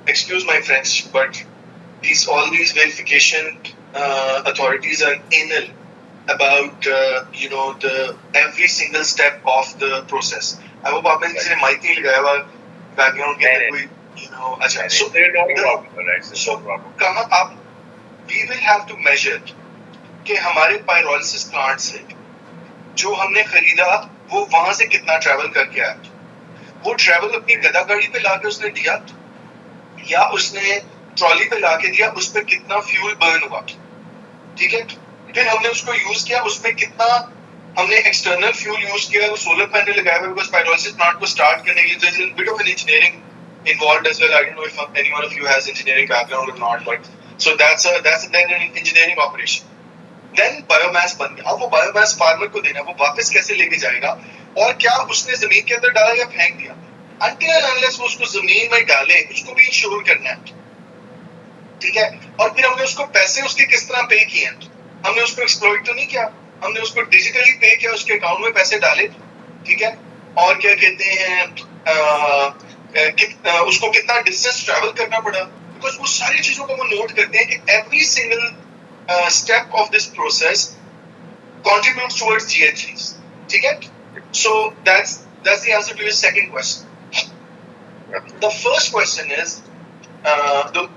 excuse my French but all these verification authorities are anal about the every single step of the process. I hope آپ نے کسی نے مائک نہیں لگایا ہوا بیک گراؤنڈ کے اندر کوئی اچھا. سو کہاں آپ we will have to measure کہ ہمارے پیرولسس پلانٹ سے جو ہم نے خریدا وہ وہاں سے کتنا ٹریول کر کے آیا, وہ ٹریول اپنی گدا گاڑی پہ لا کے اس نے دیا یا اس نے ٹرالی پہ لا کے دیا, اس پہ کتنا فیول برن ہوا, ٹھیک ہے. پھر ہم نے اس کو یوز کیا, اس میں کتنا ہم نے ایکسٹرنل فیول یوز کیا, وہ سولر پینل لگایا ہوا, بیکاز پیرولسس پلانٹ کو اسٹارٹ کرنے کے لیے but of an engineering involved as well. I don't know if any one of you has engineering background or not, but so that's then an engineering operation. Then biomass بن گیا. اب وہ biomass farmer کو دینا, وہ واپس کیسے لے کے جائے گا, اور کیا اس نے زمین کے اندر ڈالا یا پھینک دیا. until and unless وہ اس کو زمین میں ڈالے, اس کو بھی انشور کرنا ہے, ٹھیک ہے. اور پھر ہم نے اس کو پیسے اس کے کس طرح پے کیے ہیں, ہم نے اس کو ایکسپلوئٹ تو نہیں کیا, ہم نے اس کو ڈیجیٹلی پے کیا, اس کے اکاؤنٹ میں پیسے ڈالے, ٹھیک ہے. اور کیا کہتے ہیں اس کو کتنا ڈسٹینس ٹریول کرنا پڑا, بیکاز وہ ساری چیزوں کو وہ نوٹ کرتے ہیں کہ every single step of this process contributes towards GHGs, ٹھیک ہے. So that's the answer to your second question. The first question is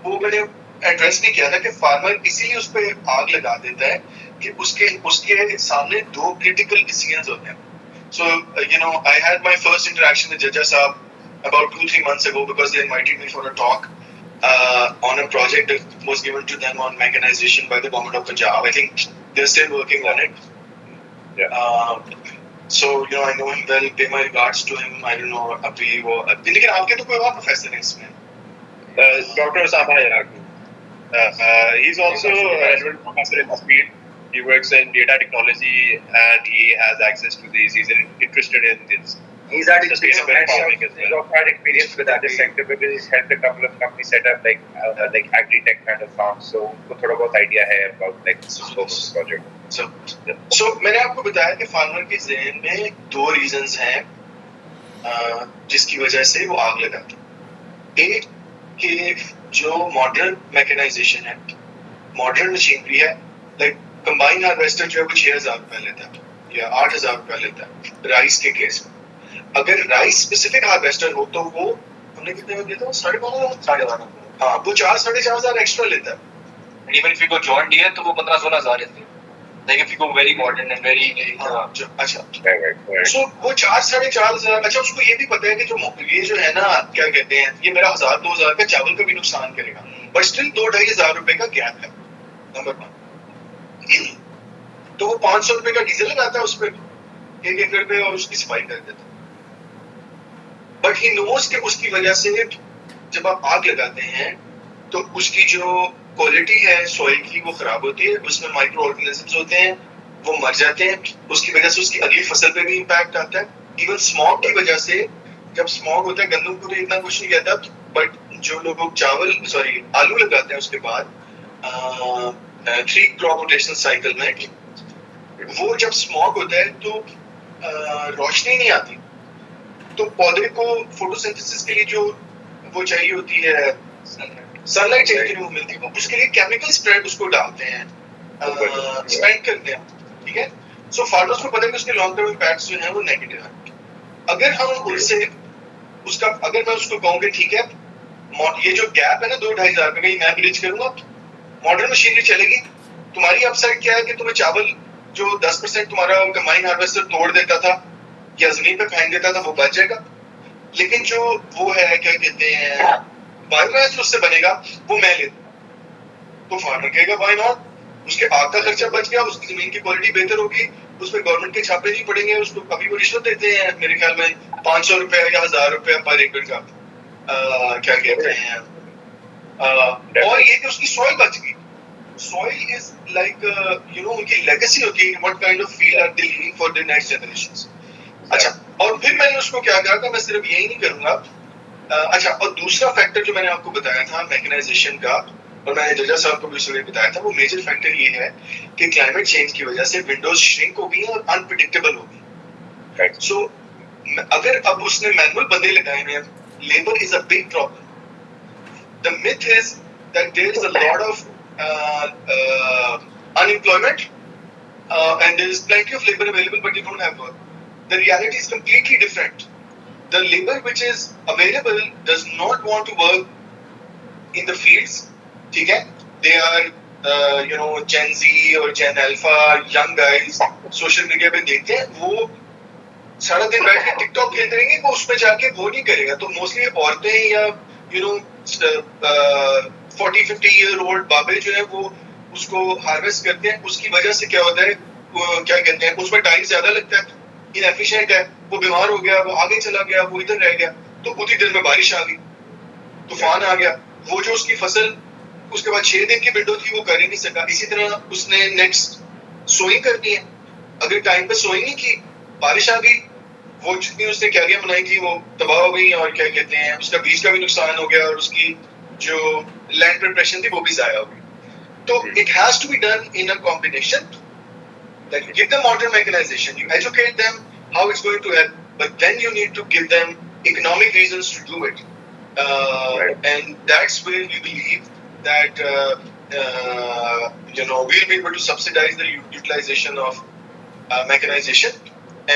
وہ میں نے ایڈریس نہیں کیا تھا کہ فارمر اسی لیے اس پہ آگ لگا دیتا ہے کہ اس کے سامنے دو کریٹیکل ڈیسیژنز ہوتے ہیں. So I had my first interaction with Jaja Saab about 2-3 months ago because they invited me for a talk on a project that was given to them on mechanization by the government of Punjab. I think they're still working on it. So I know him well, pay my regards to him. I don't know abhi wo lekin aapke to koi aur professor hai isme, Dr. Osama Yaqub. He's also a relevant professor in this field. He works in data technology and he has access to these. He's interested in this. He's had experience with that sector because he's helped a couple of companies set up like agri-tech kind of farms. So unko thoda bahut idea hai about like this project. So میں نے آپ کو بتایا کہ farmer کے ذہن میں دو reasons ہیں جس کی وجہ سے وہ آگ لگاتے ہیں. ایک کہ جو ماڈرن میکنائزیشن ہے, ماڈرن مشینری ہے, لائک کمبائن ہارویسٹر جو ہے وہ 6,000 روپے لیتا ہے یا 8,000 روپے لیتا ہے رائس کے کیس میں. اگر رائس اسپیسیفک ہارویسٹر ہو تو وہ ہم نے کتنے میں دیا تھا, 12,500 ہاں وہ 4,500 ایکسٹرا لیتا ہے. And even if you go John Deere تو وہ 15-16 ہزار ہے. Like if you go very modern and very اچھا سو وہ 4,500. اچھا اس کو یہ بھی پتا ہے کہ یہ جو ہے نا کیا کہتے ہیں یہ میرا 1,000-2,000 کا چاول کا بھی نقصان کرے گا, بٹ اسٹل 2-2.5 ہزار روپے کا گیپ ہے. نمبر 1 تو وہ 500 روپے کا ڈیزل لگاتا ہے اس پہ 1 ایکڑ پہ اور اس کی صفائی کر دیتا ہے. بٹ ہی نوز کہ اس کی وجہ سے جب آپ آگ لگاتے ہیں تو اس کی جو کوالٹی ہے سوئل کی وہ خراب ہوتی ہے, اس میں مائکرو آرگینزمز ہوتے ہیں وہ مر جاتے ہیں, اس کی وجہ سے اس کی اگلی فصل پہ بھی امپیکٹ آتا ہے. ایون اسموگ کی وجہ سے, جب اسموگ ہوتا ہے گندم کو تو اتنا کچھ نہیں کہتا, بٹ جو لوگ آلو لگاتے ہیں اس کے بعد 3 crop روٹیشنل سائیکل میں, وہ جب اسموگ ہوتا ہے تو روشنی نہیں آتی, تو پودے کو فوٹوسنتھسس کے لیے جو وہ چاہیے ہوتی ہے سن لائٹ چاہیے وہ ملتی ہے, اس کے لیے کیمیکل اسپریڈ اس کو ڈالتے ہیں, اسپینڈ کرتے ہیں. ٹھیک ہے, سو فارمرز کو پتہ ہے کہ اس کے لانگ ٹرم امپیکٹس جو ہیں وہ نیگیٹو ہیں. اگر ہم ان سے اگر میں اس کو کہوں کہ ٹھیک ہے یہ جو گیپ ہے نا 2-2.5 ہزار روپے کا یہ میں بریج کروں گا, ماڈرن مشینری چلے گی, تمہاری اپ سائڈ کیا ہے کہ تمہیں چاول جو 10% تمہارا کمبائن ہارویسٹر توڑ دیتا تھا یا زمین پہ پھینک دیتا تھا وہ بچ جائے گا, لیکن جو وہ ہے کیا کہتے ہیں بایو گیس اس سے بنے گا وہ میں لیتا ہوں, تو فارمر کہے گا وائی ناٹ, اس کے آگ کا خرچہ بچ گیا, اس کی زمین کی کوالٹی بہتر ہوگی, اس میں گورنمنٹ کے چھاپے نہیں پڑیں گے. اس کو ابھی وہ رشوت دیتے ہیں میرے خیال میں 500 روپے یا 1000 روپے پر ایکڑ کا, کیا کہتے ہیں, اور یہ کہ اس کی سوئل بچ گئی. سوئل از لائک ان کی لیگیسی ہوتی ہے, what kind of field are they leaving for the next generations. اچھا, اور پھر میں نے اس کو کیا کہا تھا, میں صرف یہی نہیں کروں گا. اچھا, اور دوسرا فیکٹر جو میں نے آپ کو بتایا تھا میکنائزیشن کا, اور میں نے ججا صاحب کو بھی اس وقت بتایا تھا, وہ میجر فیکٹر یہ ہے کہ کلائمیٹ چینج کی وجہ سے ونڈوز شرنک ہو گئی ہیں اور انپریڈکٹیبل ہو گئی. سو اگر اب اس نے مینول بندے لگائے ہیں, labour is a big problem. The myth is that there is a lot of unemployment and there is plenty of labor available but they don't have work. The reality is completely different. The labor which is available does not want to work in the fields. ٹھیک ہے, they are Gen Z اور Gen Alpha young guys social media پہ دیکھتے ہیں, وہ سارا دن بیٹھ کے ٹک ٹاک کھیلتے رہیں گے, وہ اس پہ جا کے وہ نہیں کرے گا. تو موسٹلی عورتیں یا 40-50 ایئر اولڈ بابے جو ہیں وہ اس کو ہارویسٹ کرتے ہیں. اس کی وجہ سے کیا ہوتا ہے, کیا کہتے ہیں, اس میں ٹائم زیادہ لگتا ہے, انیفیشینٹ ہے, وہ بیمار ہو گیا, وہ آگے چلا گیا, وہ ادھر رہ گیا, تو اتنی دیر میں بارش آ گئی, طوفان آ گیا, وہ جو اس کی فصل اس کے بعد 6 دن کی ونڈو تھی وہ کر ہی نہیں سکا. اسی طرح اس نے نیکسٹ سوئنگ کرنی ہے, اگر ٹائم پہ سوئنگ نہیں کی, بارش آ گئی, وہ جتنی اس نے کیریاں بنائی تھی وہ تباہ ہو گئی, اور کیا کہتے ہیں اس کا بیج کا بھی نقصان ہو گیا, اور اس کی جو لینڈ پریپریشن تھی وہ بھی ضائع ہو گئی. تو it has to be done in a combination. Give them modern mechanization, you educate them how it's going to help, but then you need to give them economic reasons to do it. And that's where we believe that we'll be able to subsidize the utilization of mechanization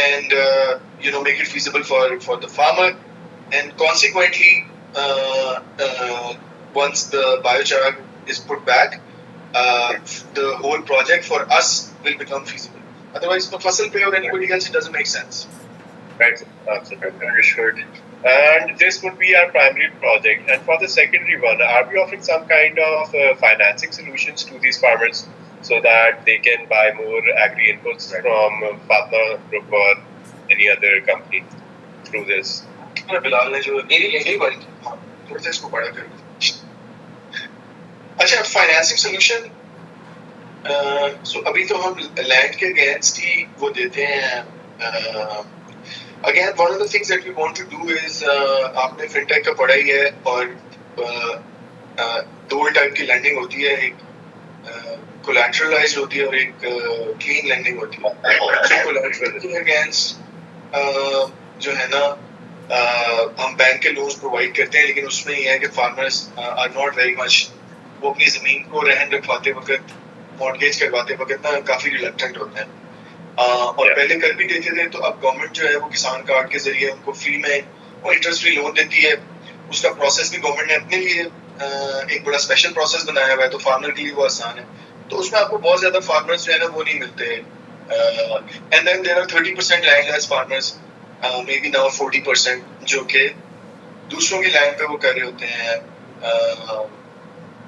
and make it feasible for the farmer, and consequently once the biochar is put back, the whole project for us will become feasible. Otherwise for Fasal Pay or anybody else it doesn't make sense. Right, absolutely understood. And this would be our primary project. And for the secondary one, are we offering some kind of financing solutions to these farmers so that they can buy more agri inputs from Fatma Group or any other company through this? Bilal ne jo yehی بات تھوڑا سا اس کو بڑا کریں. اچھا, financing solution, سو ابھی تو ہم لینڈ کے اگینسٹ ہی وہ دیتے ہیں. Again one of the things that we want to do is, آپ نے فنٹیک کا پڑھا ہی ہے, اور 2 ٹائپ کی لینڈنگ ہوتی ہے, ایک کولیٹرلائز ہوتی ہے اور ایک کلین لینڈنگ ہوتی ہے. کولیٹرل کے اگینسٹ جو ہے نا ہم بینک کے لونز پرووائڈ کرتے ہیں, لیکن اس میں یہ ہے کہ farmers are not very much, وہ اپنی زمین کو رہن رکھواتے وقت, مارگیج کرواتے وقت نا کافی ریلکٹنٹ ہوتے ہیں, اور پہلے کر بھی دیتے تھے. تو اب گورنمنٹ جو ہے وہ کسان کارڈ کے ذریعے ان کو فری میں انٹرسٹ فری لون دیتی ہے. اس کا پروسیس بھی گورنمنٹ نے اپنے لیے ایک بڑا اسپیشل پروسیس بنایا ہوا ہے تو فارمر کے لیے وہ آسان ہے. تو اس میں آپ کو بہت زیادہ فارمرز جو ہے نا وہ نہیں ملتے. And then there are 30% landless farmers, may be now 40%, جو کہ دوسروں کی لینڈ پہ وہ کر رہے ہوتے ہیں.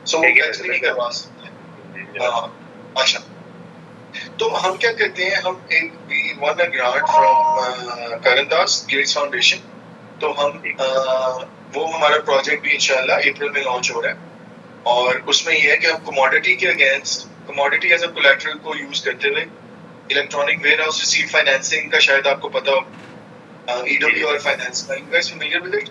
سو وہ ٹیکس بھی نہیں کروا سکتے. اچھا, تو ہم کیا کرتے ہیں, ہم ایک وی ون اے گرانٹ فرام کرن داس گیٹس فاؤنڈیشن. تو ہم وہ ہمارا پروجیکٹ بھی انشاءاللہ اپریل میں لانچ ہو رہا ہے, اور اس میں یہ ہے کہ ہم کموڈٹی کے against, commodity as a collateral کو یوز کرتے ہوئے electronic warehouse receipt financing کا شاید آپ کو پتا ہو, EWR فائنینس کا. You guys familiar with it?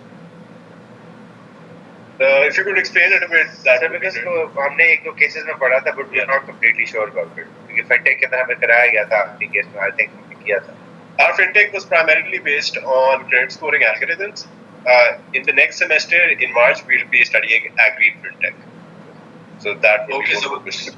If you could explain it a bit, that because ہم نے ایک دو کیسز میں پڑھا تھا, but we are not completely sure about it. کیونکہ فنٹیک کے اندر ہمیں کرایا گیا تھا اپنی کیس میں, I think ہم نے کیا تھا. Our fintech was primarily based on credit scoring algorithms. In the next semester, in March, we'll be studying agri fintech. So that would be more focused.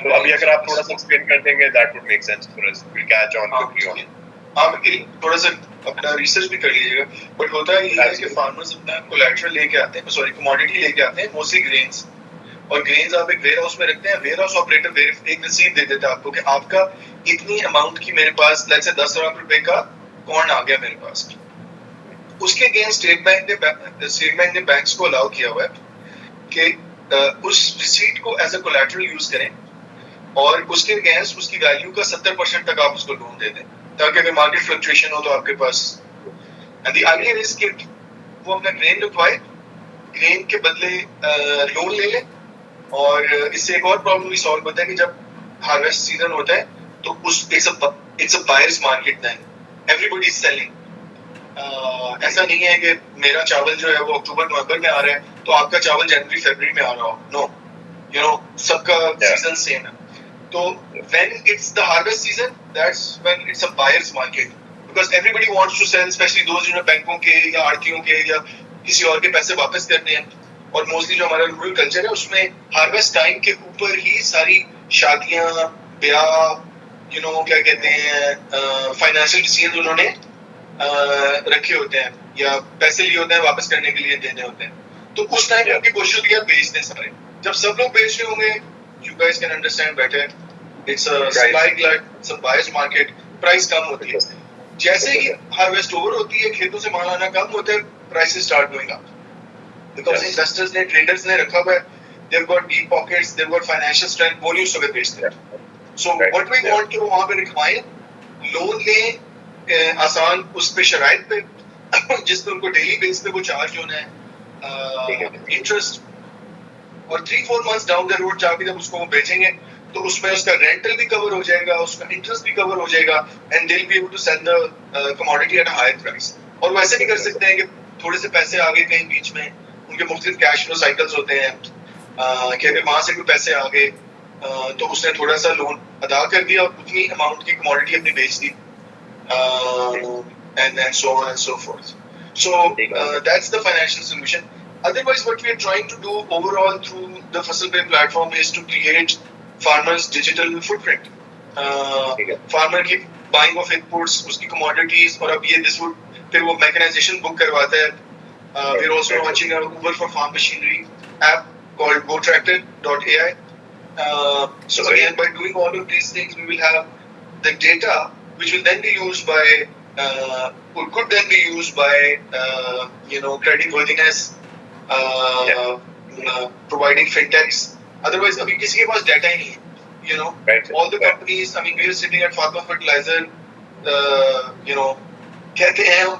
So abhi agar aap thoda sa explain kar denge, that would make sense for us. We'll catch on quickly on it. آپ تھوڑا سا اپنا research بھی کر لیجیے گا. But ہوتا یہ ہے کہ فارمرز اپنا کولیٹرل لے کے آتے ہیں, سوری کموڈٹی لے کے آتے ہیں, موسٹلی گرینس, اور گرینز آپ ایک ویئر ہاؤس میں رکھتے ہیں. ویئر ہاؤس آپریٹر ایک رسید دے دیتا ہے آپ کو کہ آپ کا اتنی اماؤنٹ کی میرے پاس, لیٹس سے 10 لاکھ روپے کا کارن آ گیا میرے پاس. اس کے اگینسٹ اسٹیٹ بینک نے بینکس کو الاؤ کیا ہوا ہے کہ اس ریسیٹ کو ایز اے کولیٹرل یوز کریں, اور اس کے اگینسٹ اس کی ویلیو کا 70% تک آپ اس کو لون دے دیں, تاکہ اگر مارکیٹ فلکچویشن ہو تو آپ کے پاس. اینڈ دی آئیڈیا از کہ وہ اپنا گرین رکھوائے, گرین کے بدلے لون لے لیں, اور اس سے ایک اور پرابلم بھی سالو ہوتا ہے کہ جب ہارویسٹ سیزن ہوتا ہے تو it's a buyers market, then everybody is selling. ایسا نہیں ہے کہ میرا چاول جو ہے وہ اکتوبر نومبر میں آ رہا ہے تو آپ کا چاول جنوری فیبرری میں آ رہا ہو. نو, یو نو سب کا سیزن سیم ہے. تو when it's the harvest season, that's when it's a buyer's market, because everybody wants to sell, especially those جنہوں نے بینکوں کے یا آڑتیوں کے یا کسی اور کے پیسے واپس کرنے ہیں. اور موسٹلی جو ہمارا رورل کلچر ہے اس میں ہارویسٹ ٹائم کے اوپر ہی ساری شادیاں, بیاہ, یو نو کیا کہتے ہیں, فائنینشیل ڈیسیژن انہوں نے رکھے ہوتے ہیں یا پیسے لیے ہوتے ہیں واپس کرنے کے لیے دینے ہوتے ہیں. تو اس ٹائم ان کی کوشش ہوتی ہے بیچ دیں سارے. جب سب لوگ بیچ رہے ہوں گے, you guys can understand better, it's a supply glut, it's a buyer's market, price کم ہوتی ہے. جیسے ہی ہارویسٹ اوور ہوتی ہے, کھیتوں سے مال آنا کم ہوتا ہے, prices start going up, because investors نے, traders نے رکھا ہوا ہے, they've got deep pockets, they've got financial strength, وہ نہیں اس وقت بیچتے ہیں. So what we want کہ وہ وہاں پہ رکھوائیں, لون لیں آسان اس پہ شرائط پہ, جس پہ ان کو ڈیلی بیس پہ وہ چارج ہونا ہے انٹرسٹ, اور 3-4 months ڈاؤن دا روڈ جا کے جب اس کو وہ بیچیں گے تو اس میں اس کا رینٹل بھی کور ہو جائے گا, اس کا انٹرسٹ بھی کور ہو جائے گا, and they will be able to sell the commodity at a higher price. اور وہ ایسے بھی کر سکتے ہیں کہ تھوڑے سے پیسے آ گئے کہیں بیچ میں, ان کے مختلف کیش فلو سائیکلز ہوتے ہیں, کہ اگر وہاں سے کوئی پیسے آ گئے تو اس نے تھوڑا سا لون ادا کر دیا اور اتنی اماؤنٹ کی کموڈٹی اپنی بیچ دی, and so on and so forth. So that's the financial solution. Otherwise, what we are trying to do overall through the FasalPay platform is to create farmers' digital footprint. Farmer کی buying of inputs, اس کی commodities, اور اب یہ this would پھر وہ mechanization book کرواتا ہے. We are also launching a Uber for farm machinery app called GoTractor.ai. So again, by doing all of these things, we will have the data which will then be used by could then be used by you know, credit worthiness, providing fintechs. Otherwise abhi kisi ke paas data hi nahi hai, you know. All the companies, I mean, we are sitting at Fatma Fertilizer, you know, kehte hain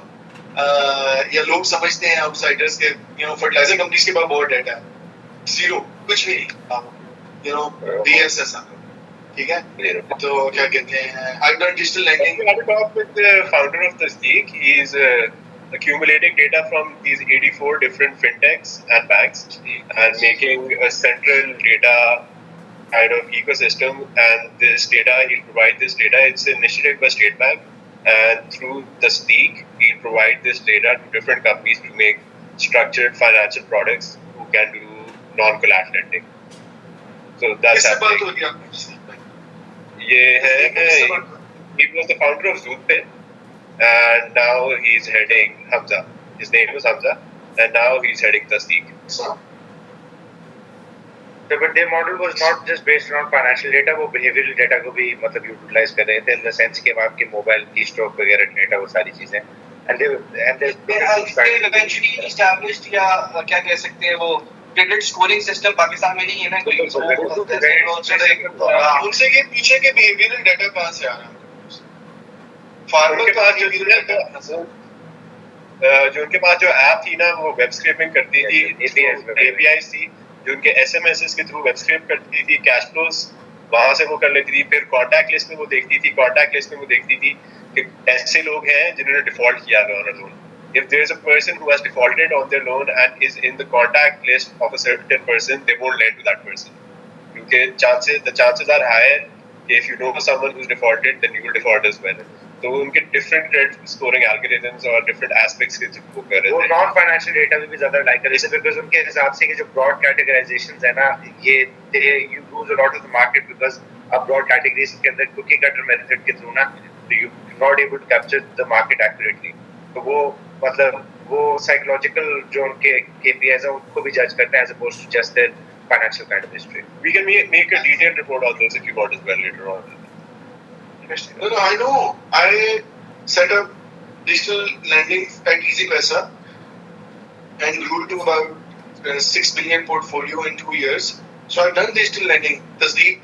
ya log samajhte hain outsiders ke, you know, fertilizer companies ke paas bahut data hai, zero, kuch bhi nahi, you know, BSS. ٹھیک ہے, تو کیا کہتے ہیں, I've done digital lending. I talked with the founder of Tasdeeq. He is accumulating data from these 84 different fintechs and banks and making a central data kind of ecosystem. And this data, he'll provide this data. It's an initiative by State Bank, and through Tasdeeq, he'll provide this data to different companies to make structured financial products who can do non-collateral lending. So that's happening. یہ ہے, he was the founder of Zoodpay, and now he's heading Hamza. His name was Hamza, and now he's heading Tasdeeq. but their model was not just based on financial data, वो behavioral data को भी मतलब utilize कर रहे थे in the sense कि आपके mobile keystroke वगैरह data वो सारी चीजें and they eventually established या क्या कह सकते हैं वो credit scoring system पाकिस्तान में नहीं है ना उनसे ये पीछे के behavioral data कहाँ से आ रहा है फार्मर के पास जो उनके पास जो ऐप थी ना वो वेब स्क्रैपिंग करती थी APIs थी जो उनके SMSs के थ्रू वेब स्क्रैप करती थी कैश फ्लोज वहां से वो कर लेती थी फिर कॉन्टैक्ट लिस्ट में वो देखती थी कि ऐसे लोग हैं जिन्होंने डिफॉल्ट किया है on a loan if there is a person who has defaulted on their loan and is in the contact list of a certain person they won't lend to that person क्योंकि the chances are higher if you know someone who's defaulted then you will default as well तो उनके different credit scoring algorithms और different aspects के जो वो कर रहे थे वो नॉन फाइनेंशियल डेटा भी ज्यादा लाइक कर रहे थे बिकॉज़ उनके हिसाब से कि जो ब्रॉड कैटेगराइजेशंस है ना ये you lose a lot of the market because अब ब्रॉड कैटेगरीज के अंदर कुकी कटर मेथड के थ्रू ना you not able to capture the market accurately तो वो मतलब वो साइकोलॉजिकल जो उनके KPIs हैं उनको भी जज करते हैं as opposed to just their financial kind of history we can make a detailed report on this if you want as well later on No, I know. I set up digital lending at Easy Paisa and grew to about 6 billion portfolio in 2 years. So I've done digital lending. Tasdeeq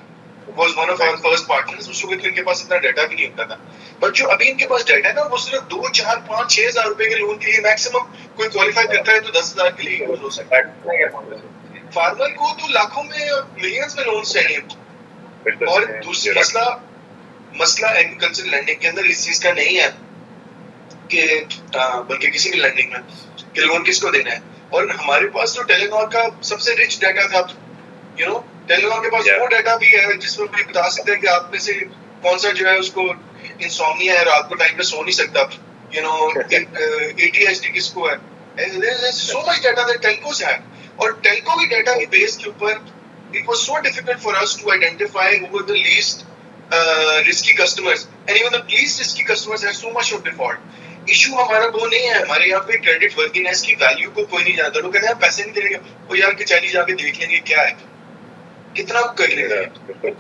was one of our first partners. उस वक्त इनके पास इतना data भी नहीं होता था. But जो अभी इनके पास डाटा है ना वो सिर्फ 2, 4, 5, 6 हज़ार रुपए के लोन के लिए मैक्सिमम कोई क्वालिफाई करता है तो 10,000 के लिए यूज हो सकता है. फार्मर को तो लाखों में मिलियंस में लोन चाहिए. और दूसरा मसला एग्रीकल्चर लैंडिंग के अंदर इस चीज का नहीं है कि बल्कि किसी भी लैंडिंग में कि लोन किसको देना है और हमारे पास तो टेलीनॉर का सबसे रिच डाटा था यू नो टेलीनॉर के पास वो डाटा भी है जिसमें भी बता सकते हैं कि आप में से कौन सा जो है उसको इंसोम्निया है रात को टाइम पे सो नहीं सकता यू नो ADHD किसको है so much data that telcos had और टेलको की डाटा की बेस के ऊपर it was so difficult for us to identify who were the least risky customers and even the least risky customers have so much of default issue हमारा वो नहीं है हमारे यहाँ पे credit worthiness की value को कोई नहीं जानता लोग कहते हैं पैसे नहीं देंगे वो यार कचहरी जाके देख लेंगे क्या है कितना कर लेंगे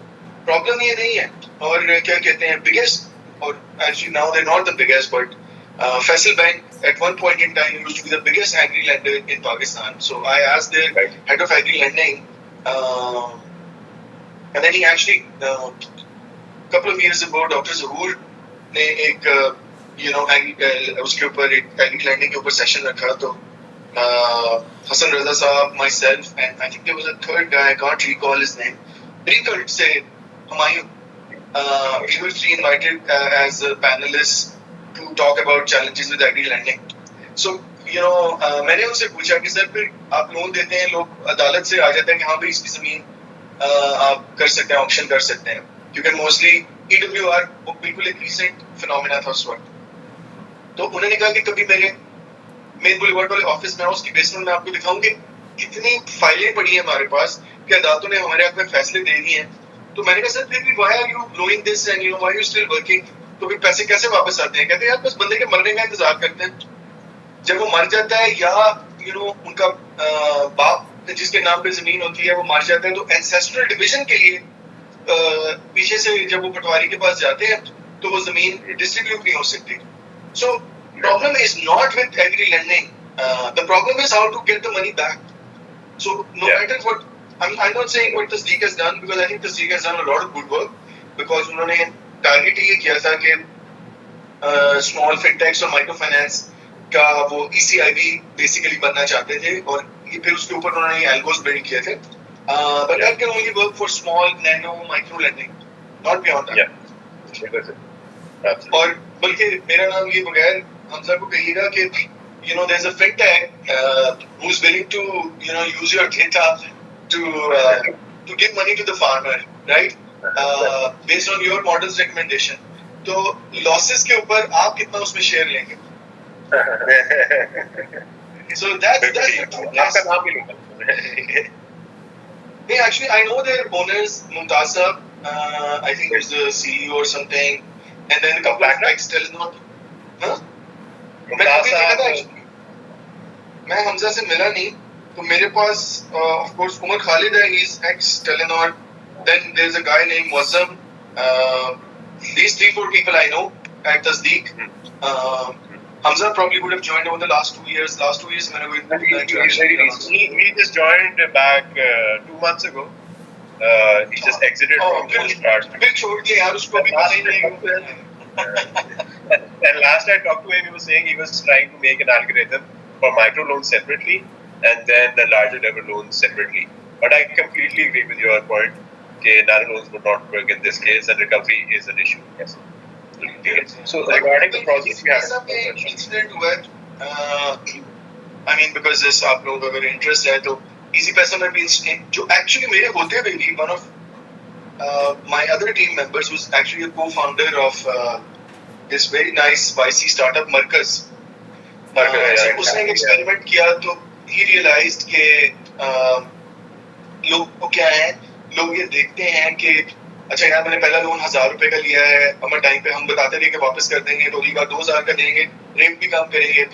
प्रॉब्लम ये नहीं है और क्या कहते हैं biggest और actually now they're not the biggest but Faisal Bank at one point in time used to be the biggest agri lender in Pakistan so I asked the head of agri lending and then he actually couple of years ago Dr. Zahoor ने एक उसके ऊपर एक agree landing के ऊपर session रखा तो हसन रजा साहब myself and I think there was a third guy I can't recall his name difficult से Humayun we were three invited as a panelists to talk about challenges with agri lending so मैंने उनसे पूछा कि sir फिर आप loan देते हैं लोग अदालत से आ जाते हैं कि हाँ भाई इसकी जमीन आप कर सकते हैं ऑक्शन कर सकते हैं क्योंकि मोस्टली EWR वो बिल्कुल एक रीसेंट फिनोमेना था उस वक्त तो उन्होंने कहा कि कभी मेरे मेन बुलेवार्ड वाले ऑफिस में उसकी बेसमेंट में आपको दिखाऊंगी कितनी फाइलें पड़ी हैं हमारे पास कि अदालतों ने हमारे हाथ में फैसले दे दिए हैं तो मैंने कहा सर फिर भी why are you doing this and why are you still working तो फिर पैसे कैसे वापस आते हैं कहते हैं यार बस बंदे के मरने का इंतजार करते हैं जब वो मर जाता है या उनका बाप जिसके नाम पे जमीन होती है वो मर जाता है तो एंसेस्ट्रल डिवीजन के लिए पीछे से जब वो पटवारी के पास जाते हैं तो वो जमीन डिस्ट्रीब्यूट नहीं हो सकती so problem is not with agri lending the problem is how to get the money back so no matter what I'm not saying what Tasdeeq has done because I think Tasdeeq has done a lot of good work because उन्होंने target ये किया था कि small फिनटेक्स और micro finance का वो ECIB basically बनना चाहते थे और ये फिर उसके ऊपर उन्होंने एल्गोस बिल्ड किए थे but that can only work for small nano micro lending not beyond that और बल्कि मेरा नाम ये बगैर हमजा को कहिएगा कि there's a fintech who's willing to use your data to give money to the farmer right based on your model's recommendation तो losses के ऊपर आप कितना उसमें शेयर लेंगे so that's the truth आपका नाम भी लूंगा Hey, actually, I know their owners, Mumtaz Sahab, I think he's the CEO or something, and then a couple of guys still not. Huh? मैं Hamza से मिला नहीं, تو میرے پاس آف کورس عمر خالد ہے, ہی از x Telenor. Then there is a guy name Moazzam. These 3-4 people I know at Tasdeeq. Hamza probably would have joined over the last 2 years. Last 2 years when we he just joined back 2 months ago. He just exited from the start. پھر چھوڑ کے یار اس کو بھی And last I talked to him, he was saying he was trying to make an algorithm for micro loans separately and then the larger level loans separately. But I completely agree with your point that nano loans would not work in this case and recovery is an issue. Yes. So regarding the project, we have incident ہوا ہے. I mean because this آپ لوگ اگر interest ہے تو easy پیسہ میں بھی جو ایکچولی میرے ہوتے ہوئے بھی one of my other team members was actually a co-founder of this very nice YC startup Markaz. اس نے ایک ایکسپیریمنٹ کیا تو he realized کہ لوگ کو کیا ہے, لوگ یہ دیکھتے ہیں کہ اچھا یار میں نے پہلا لون 1000 روپے کا لیا ہے, ہمیں ٹائم پہ ہم بتاتے تھے کہ واپس کر دیں گے, تو اگلی بار 2000 کا دیں گے, ریٹ بھی کام کریں گے.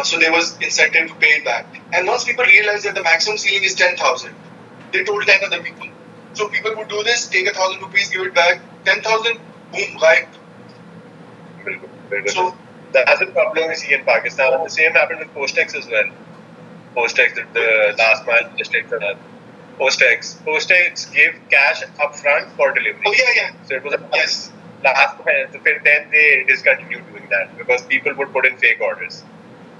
So there was incentive to pay it back. And once people realized that the maximum ceiling is 10,000, they told 10 other people. So people would do this, take 1,000 rupees, give it back, 10,000, boom, ghaib. So that's the problem we see in Pakistan. And the same happened with Postex as well. Postex did the last mile logistics and that. Postex gave cash up front for delivery. Oh yeah. So it was yes. Last time, so then they discontinued doing that because people would put in fake orders.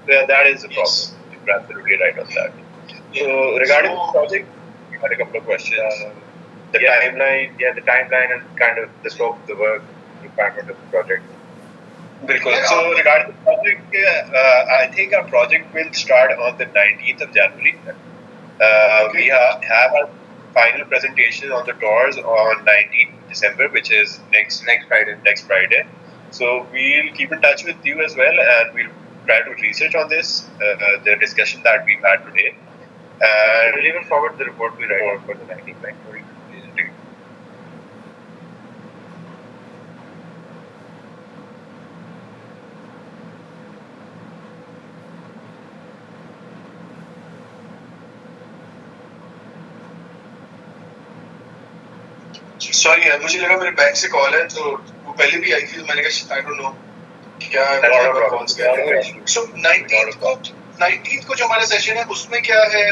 So that is the problem. Yes. You're absolutely right on that. So regarding the project, we had a couple of questions. The timeline and kind of the scope of the work requirement of the project. Because so regarding the project, I think our project will start on the 19th of January. We have a final presentation on the doors on 19th December, which is next Friday. So we'll keep in touch with you as well, and we'll try to research on this, the discussion that we've had today. And we'll even forward the report we write for the 19th. Sorry مجھے لگا میرے bank سے کال ہے, تو وہ پہلے بھی آئی تھی, تو میں نے کہا آئی ڈونٹ نو کیا ہے. سو 19th کو جو ہمارا سیشن ہے اس میں کیا ہے,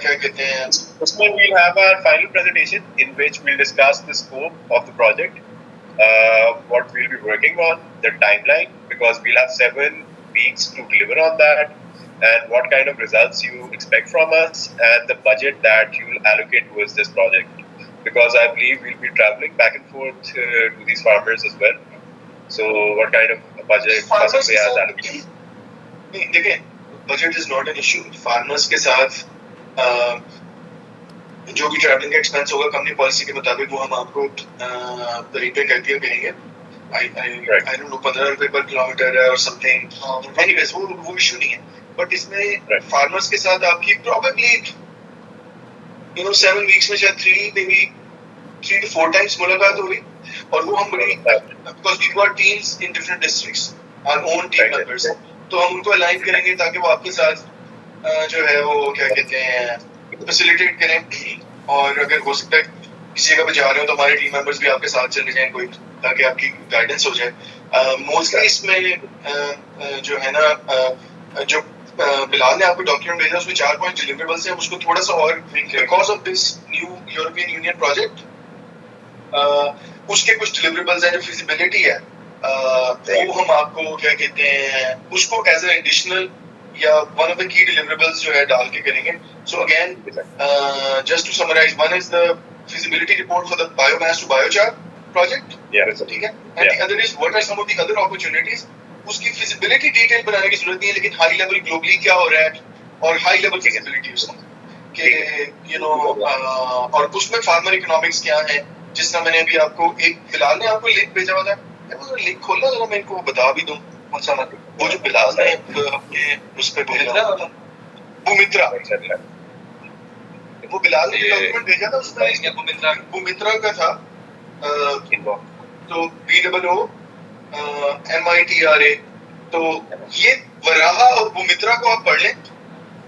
کیا کہتے ہیں, اس میں we'll have our final presentation in which we'll discuss the scope of the project, what we'll be working on, the timeline, because we'll have 7 weeks to deliver on that, and what kind of results you expect from us, and the budget that you will allocate towards this project. Because I believe we'll be traveling back and forth to these farmers as well. So what kind of budget farmers we have allocated? Again, budget is not an issue. Farmers کے ساتھ جو بھی travelling کا expense ہوگا company policy کے مطابق وہ ہم آپ کو ریپے کر کے کہیں گے. I don't know 15 روپے پر کلومیٹر ہے اور سم تھنگ. Anyways وہ ایشو نہیں ہے. بٹ اس میں فارمرس کے ساتھ آپ کی پروبیبلی 7 weeks میں شاید 3 to 4 times ملاقات ہوئی, اور وہ ہم بڑی because we've got teams in different districts, our own team members, تو ہم ان کو الائن کریں گے تاکہ وہ آپ کے ساتھ جو ہے وہ کیا کہتے ہیں فیسیلیٹیٹ کریں, اور اگر ہو سکتا ہے کسی جگہ پہ جا رہے ہو تو ہمارے ٹیم ممبرس بھی آپ کے ساتھ چلے جائیں کوئی, تاکہ آپ کی گائیڈنس ہو جائے. موسٹلی اس میں جو ہے نا جو بلال نے آپ کو ڈاکیومنٹ بھیجا اس میں 4 پوائنٹ ڈیلیوریبلس ہیں, اس کو تھوڑا سا اور because of this new European union project اس کے کچھ ڈیلیوریبلس ہیں جو فیزیبلٹی ہے وہ ہم آپ کو کیا کہتے ہیں اس کو ایز اے ایڈیشنل یا one of the key deliverables جو ہے ڈال کے کریں گے. So again just to summarise, one is the feasibility report for the biomass to biochar project. ٹھیک ہے, and the other is what are some of the other opportunities. اس کی feasibility detail بنانے کی ضرورت نہیں ہے, لیکن ہائی لیول گلوبلی کیا ہو رہا ہے اور ہائی لیول فیزیبلٹی اس کی کہ اور اس میں فارمر اکنامکس کیا ہے. جس طرح میں نے ابھی آپ کو ایک بلال نے آپ کو لنک بھیجا ہوا تھا, لنک کھولنا ذرا میں ان کو بتا بھی دوں کون سا, وہ جو بلال نے اپنے اس پہ بھیجا تھا بومترا, وہ بلال نے ڈاکیومنٹ بھیجا تھا اس میں بومترا کا تھا, تو BOOMITRA. تو یہ وراہا اور بومترا کو آپ پڑھ لیں,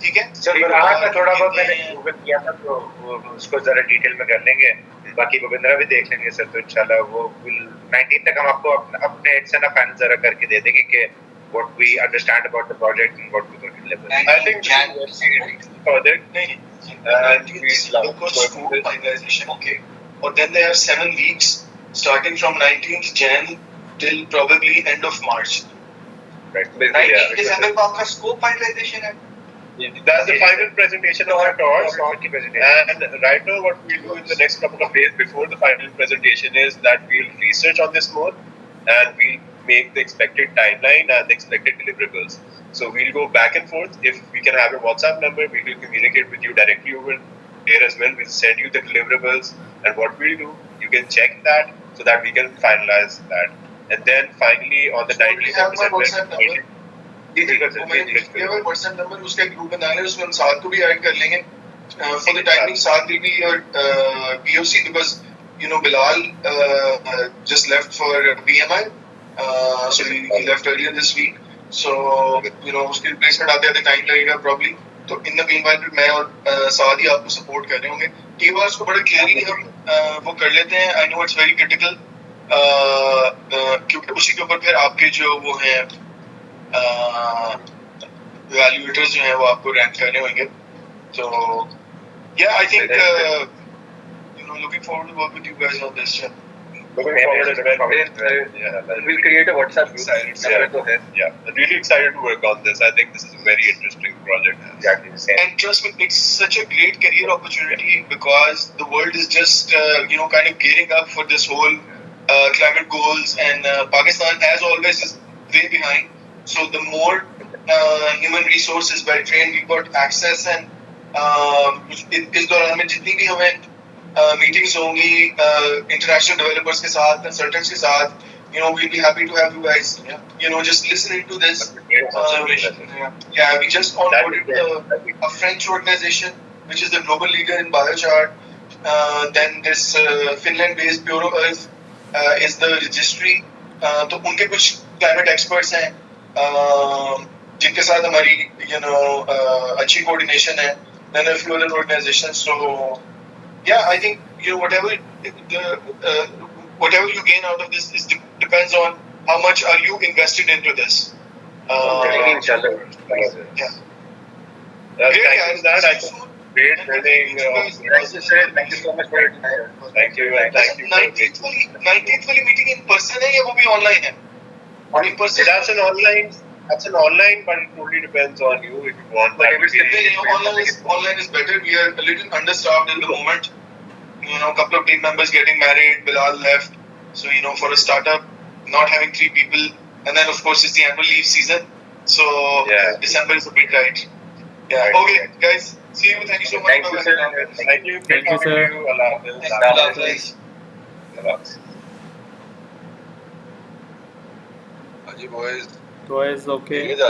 ٹھیک ہے. فراحت کا تھوڑا بہت میں نے گوگل کیا تھا تو اس کو ذرا ڈیٹیل میں کر لیں گے. باقی بھوپندرا بھی دیکھ لیں گے سر, تو انشاءاللہ وہ 19 تک ہم آپ کو اپنے ایڈ سے نا فائنل ذرا کر کے دے دیں گے کہ what we understand about the project and what we're going to deliver. I think project scope finalization. Okay. Or then they have 7 weeks starting from 19th Jan till probably end of March. Right. 19 December کو آپ کا scope finalization ہے. That's the final presentation of our course. And right now what we'll do in the next couple of days before the final presentation is that we'll research on this more and we'll make the expected timeline and the expected deliverables. So we'll go back and forth. If we can have your WhatsApp number, we will communicate with you directly over here as well. We'll send you the deliverables and what we'll do. You can check that so that we can finalize that. And then finally on the 19th of December, WhatsApp number اس کا ایک group بنا رہے ہیں, اس میں ہم ساتھ کو بھی ایڈ کر لیں گے. For the timing, Saad will be your POC because you know Bilal just left for BMI, so he left earlier this week. So you know اس کی replacement آتے آتے ٹائم لگے گا probably. تو in the meanwhile میں اور سعد ہی آپ کو support کر رہے ہوں گے. کئی بار اس کو بڑے کلیئرلی ہم وہ کر لیتے ہیں. I know it's very critical کیونکہ اسی کے اوپر پھر آپ کے جو وہ ہیں ویلیویٹرز جو ہیں وہ آپ کو رینک کرنے ہوں گے. تو yeah, I think you know looking forward to work with you guys on this. looking forward as well. We'll create a WhatsApp group. Yeah, really excited to work on this. I think this is a very interesting project. Exactly. And trust me, it's such a great career opportunity because the world is just you know kind of gearing up for this whole climate goals, and Pakistan as always is way behind. So the more human resources well trained we've got access, and اس دوران میں جتنی بھی ہمیں meetings ہوں گی international developers کے ساتھ, consultants کے ساتھ, you know we'll be happy to have you guys you know just listening to this. Yeah, we just onboarded a French organization which is the global leader in biochar. Then this Finland based Bureau Earth is the registry. تو ان کے کچھ climate experts ہیں جن کے ساتھ ہماری you know اچھی coordination ہے. Then a few other organizations. So yeah, I think you know whatever you gain out of this is depends on how much are you invested into this. Inshallah. Yeah. Thank you for that. I think great learning. Thank you so much for your time. Thank you. And thank you. 19th والی meeting in person ہے یا وہ بھی on line ہے؟ In person. That's an online, but it totally depends on you if you want. But if it's online is better. We are a little understaffed at the moment. You know, a couple of team members getting married. Bilal left, so you know, for a startup, not having 3 people, and then of course it's the annual leave season. So Yeah. December is a bit tight. Yeah. Okay, guys. See you. Thank you so much. Thank you, sir. Thank you. Thank you, sir. Allah Hafiz. Allah Hafiz. Allah Hafiz. Haji boys. So it's okay. ٹھیک ہے.